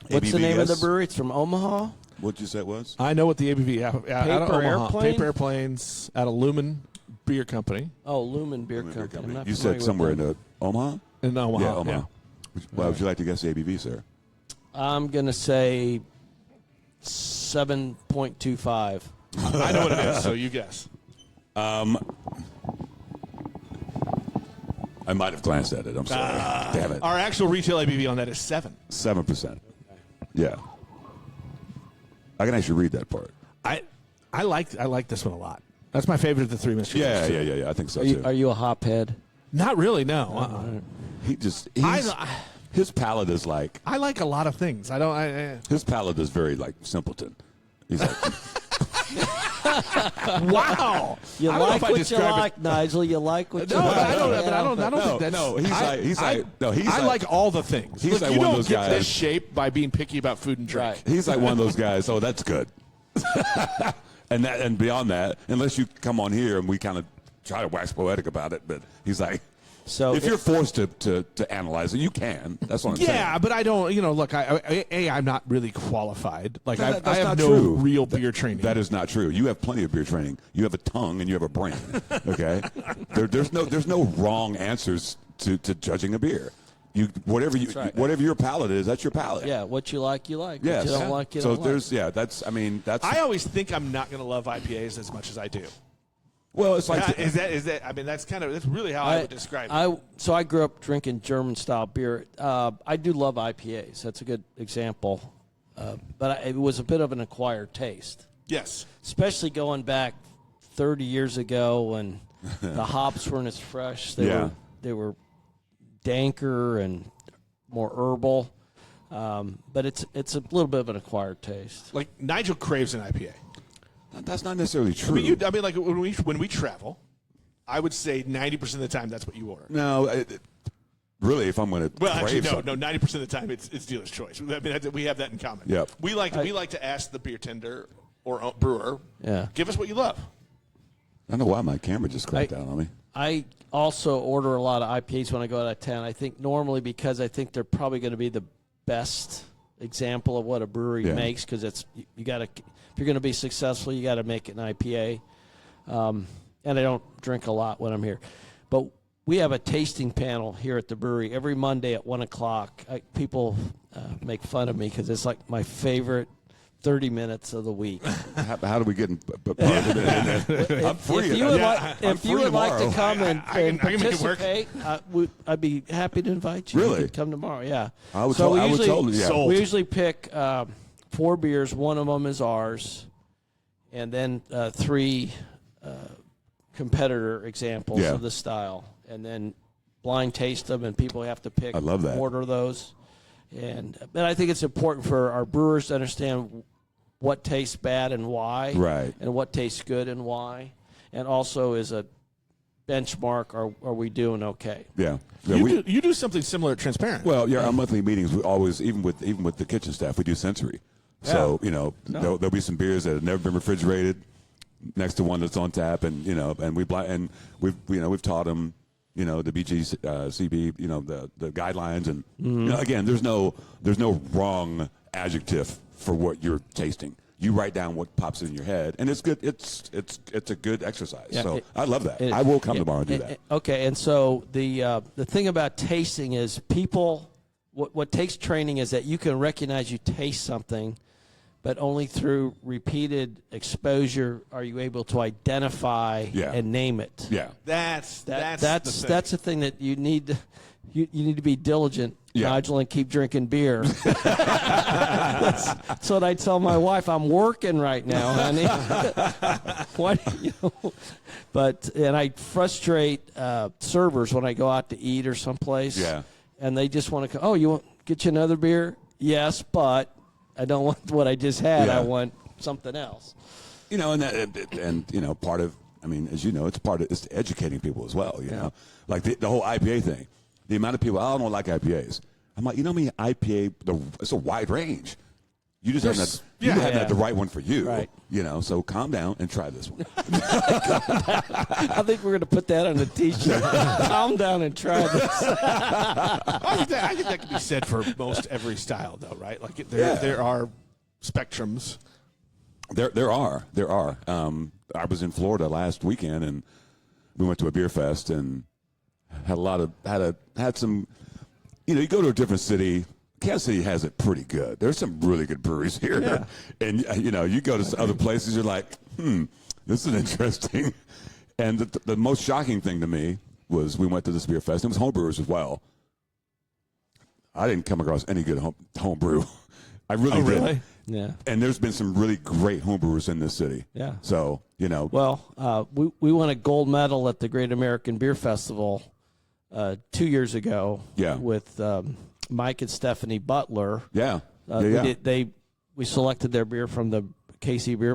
What's the name of the brewery? It's from Omaha. What'd you say it was? I know what the ABV out of Paper Omaha. Airplane? Paper Airplanes out of Lumen Beer Company Oh, Lumen Beer Company. I'm not You familiar said somewhere with in them. Omaha. in Omaha. Yeah, Omaha. Well, would you like to guess the ABV, sir? I'm going to say 7.25. I know what it is, so you guess. I might have glanced at it. I'm sorry. Damn it. Our actual retail ABV on that is 7. 7%. Yeah. I can actually read that part. I like this one a lot. That's my favorite of the three mysteries. Yeah. I think so too. Are you a hophead? Not really, no. His palate is like I like a lot of things. his palate is very like simpleton. He's like Wow. You I don't know like if I what you describe it- like, Nigel. You like what you No, like. I don't. Yeah. But I don't think that's. no, he's I like like all the things. he's Look, like you one of don't those get guys- this shape by being picky about food and drink. Right. he's like one of those guys. Oh, that's good. and beyond that, unless you come on here and we kind of try to wax poetic about it, but he's like. So if you're forced to analyze it, you can. That's what I'm saying. Yeah, but I don't. Look, I'm not really qualified. Like I That's have not no true. real beer training. That is not true. You have plenty of beer training. You have a tongue and you have a brain. Okay, there's no wrong answers to judging a beer. Whatever your palate is, that's your palate. yeah, what you like, you like. Yes. What you don't like, you so don't there's like. that's. I always think I'm not going to love IPAs as much as I do. well, it's like Is that? I mean, that's really how I would describe it. So I grew up drinking German style beer. I do love IPAs. That's a good example. But it was a bit of an acquired taste, Yes. especially going back 30 years ago when the hops weren't as fresh. They were danker and more herbal. But it's a little bit of an acquired taste. Like Nigel craves an IPA. that's not necessarily true. I mean, like when we travel, I would say 90% of the time that's what you order. No, really, if I'm going to Well, actually, crave no. something. 90% of the time it's dealer's choice. I mean, we have that in common. Yep. We like to ask the beer tender or brewer, Yeah. give us what you love. I don't know why my camera just cracked I- out on me. I also order a lot of IPAs when I go out of town. I think normally because I think they're probably going to be the best example of what a brewery Yeah. makes, because you got to, if you're going to be successful, you got to make it an IPA. And I don't drink a lot when I'm here, but we have a tasting panel here at the brewery every Monday at 1:00. People make fun of me because it's like my favorite 30 minutes of the week. How do we get in part of it? I'm free. If you would, I'm if you free would like to tomorrow. come and I can make it work. participate, I'd be happy to invite you. Really? You could come tomorrow, yeah. I would so we I would usually, totally, yeah. Sold. we usually pick 4 beers. One of them is ours, and then 3 competitor examples Yeah. of the style, and then blind taste them, and people have to pick. I love that. Order those, and I think it's important for our brewers to understand what tastes bad and why, Right. and what tastes good and why, and also is a benchmark. Are we doing okay? Yeah. Yeah, You do something similar at Transparent. well, yeah, our monthly meetings, we always, even with the kitchen staff, we do sensory. So, there'll be some beers that have never been refrigerated next to one that's on tap, and we've taught them, the BGCB, the guidelines, and again, there's no wrong adjective for what you're tasting. You write down what pops in your head, and it's good. It's a good exercise. Yeah, so I love that. I will come tomorrow and do that. Okay, and so the thing about tasting is people. What takes training is that you can recognize you taste something, but only through repeated exposure are you able to identify and name it. Yeah. That's the thing that you need. You need to be diligent, Yeah. Nigel, and keep drinking beer. That's what I tell my wife. I'm working right now, honey. And I frustrate servers when I go out to eat or someplace. Yeah. And they just want to go, oh, you want get you another beer? Yes, but don't want what I just had. Yeah. I want something else. You know, and part of, I mean, as you know, it's educating people as well. You know, like the whole IPA thing. The amount of people, I don't like IPAs. I'm like, you know, IPA, it's a wide range. You just haven't had the right one for you. Right. You know, so calm down and try this one. I think we're going to put that on a T-shirt. Calm down and try this. I think that can be said for most every style, though, right? Like there are spectrums. There are. I was in Florida last weekend, and we went to a beer fest and had some. You know, you go to a different city. Kansas City has it pretty good. There's some really good breweries here, and you know, you go to other places, you're like, this is interesting. And the most shocking thing to me was we went to this beer fest. It was homebrewers as well. I didn't come across any good homebrew. I really didn't. Really? Yeah. And there's been some really great homebrewers in this city. Yeah. So, you know. Well, we won a gold medal at the Great American Beer Festival 2 years ago. Yeah. With Mike and Stephanie Butler. Yeah. We selected their beer from the KC Bier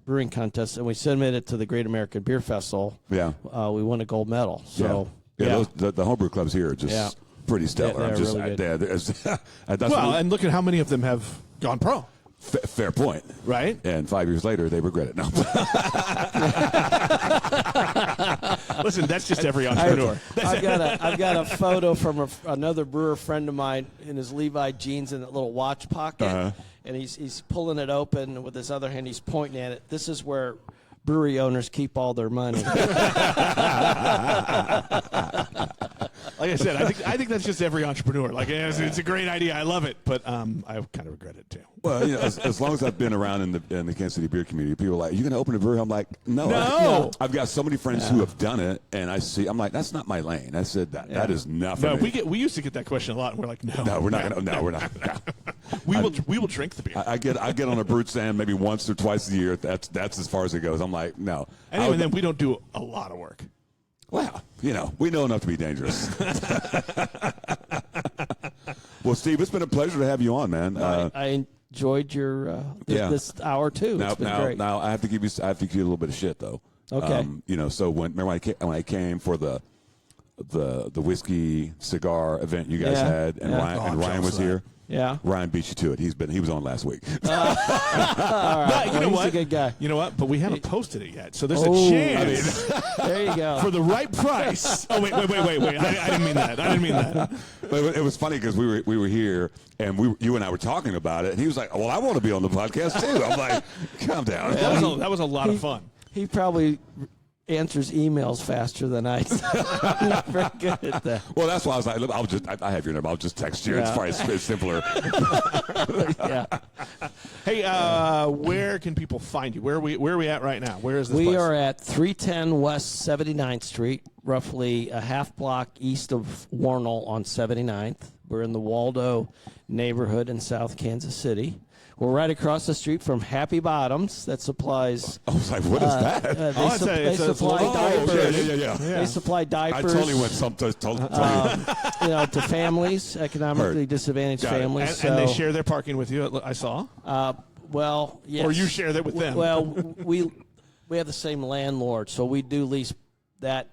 brewing contest, and we submitted it to the Great American Beer Festival. Yeah. We won a gold medal. So the homebrew clubs here are just pretty stellar. they're really good. And look at how many of them have gone pro. Fair point. Right? And 5 years later, they regret it. No. Listen, that's just every entrepreneur. I've got a photo from another brewer friend of mine in his Levi jeans in that little watch pocket, and he's pulling it open with his other hand. He's pointing at it. This is where brewery owners keep all their money. Like I said, I think that's just every entrepreneur. Like it's a great idea. I love it, but I kind of regret it too. Well, you know, as long as I've been around in the Kansas City beer community, people are like, "You going to open a brewery?" I'm like, "No." I've got so many friends who have done it, and I'm like, "That's not my lane." I said that is not for No, me. we used to get that question a lot, and we're like, "No, we're not. We're not." We will drink the beer. I get on a brewed stand maybe once or twice a year. That's as far as it goes. I'm like, no. And then we don't do a lot of work. Well, you know, we know enough to be dangerous. Well, Steve, it's been a pleasure to have you on, man. I enjoyed your this hour too. It's been great. Now I have to give you a little bit of shit though. Okay. You know, so when I came for the whiskey cigar event you guys had, and Ryan was here. Yeah. Ryan beat you to it. He was on last week. All right. But you know he's what? a good guy. You know what? But we haven't posted it yet, so there's a chance. There you go. For the right price. Oh wait! I didn't mean that. But it was funny because we were here and you and I were talking about it, and he was like, "Well, I want to be on the podcast too." I'm like, "Calm down." That was a lot of fun. He probably answers emails faster than I do. I'm not very good at that. Well, that's why I was like, look, I have your number. I'll just text you. It's probably it's simpler. Yeah. Hey, where can people find you? Where are we at right now? Where is this place? We are at 310 West 79th Street, roughly a half block east of Warnell on 79th. We're in the Waldo neighborhood in South Kansas City. We're right across the street from Happy Bottoms that supplies. I was like, what is that? They supply diapers. Yeah. They supply diapers. I totally went to families, economically disadvantaged families. And they share their parking with you, I saw. Well, yes. Or you share that with them. Well, we have the same landlord, so we do lease that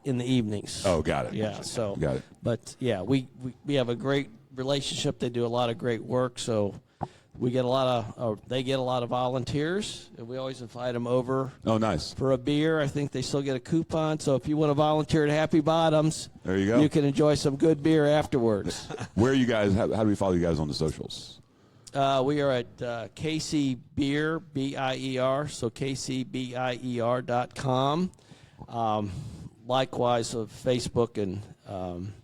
in the evenings. Oh, got it. Yeah, so. Got it. But, yeah, we have a great relationship. They do a lot of great work, so we get they get a lot of volunteers, and we always invite them over. Oh, nice. For a beer. I think they still get a coupon, so if you want to volunteer at Happy Bottoms, there you go. You can enjoy some good beer afterwards. Where are you guys? How do we follow you guys on the socials? We are at KC Bier, BIER, so KCBIER.com. Likewise of Facebook and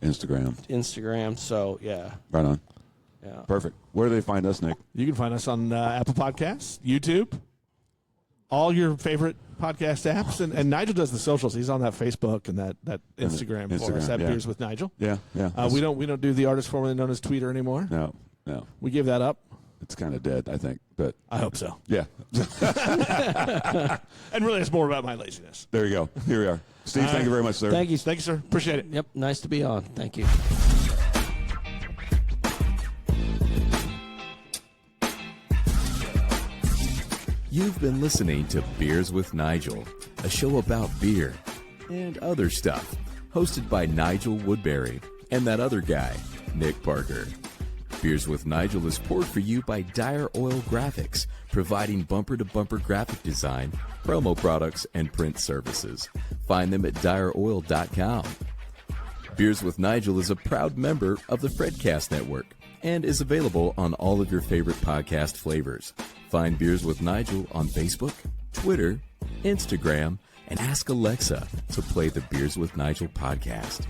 Instagram. So, yeah. Right on. Yeah. Perfect. Where do they find us, Nick? You can find us on Apple Podcasts, YouTube, all your favorite podcast apps. And Nigel does the socials. He's on that Facebook and that Instagram for us at Beers with Nigel. Yeah. We don't do the artist formerly known as Twitter anymore. No. We gave that up. It's kind of dead, I think. But I hope so. Yeah. And really, it's more about my laziness. There you go. Here we are. Steve, thank you very much, sir. Thank you, sir. Appreciate it. Yep. Nice to be on. Thank you. You've been listening to Beers with Nigel, a show about beer and other stuff, hosted by Nigel Woodberry and that other guy, Nick Parker. Beers with Nigel is poured for you by Dire Oil Graphics, providing bumper-to-bumper graphic design, promo products, and print services. Find them at direoil.com. Beers with Nigel is a proud member of the Fredcast Network and is available on all of your favorite podcast flavors. Find Beers with Nigel on Facebook, Twitter, Instagram, and ask Alexa to play the Beers with Nigel podcast.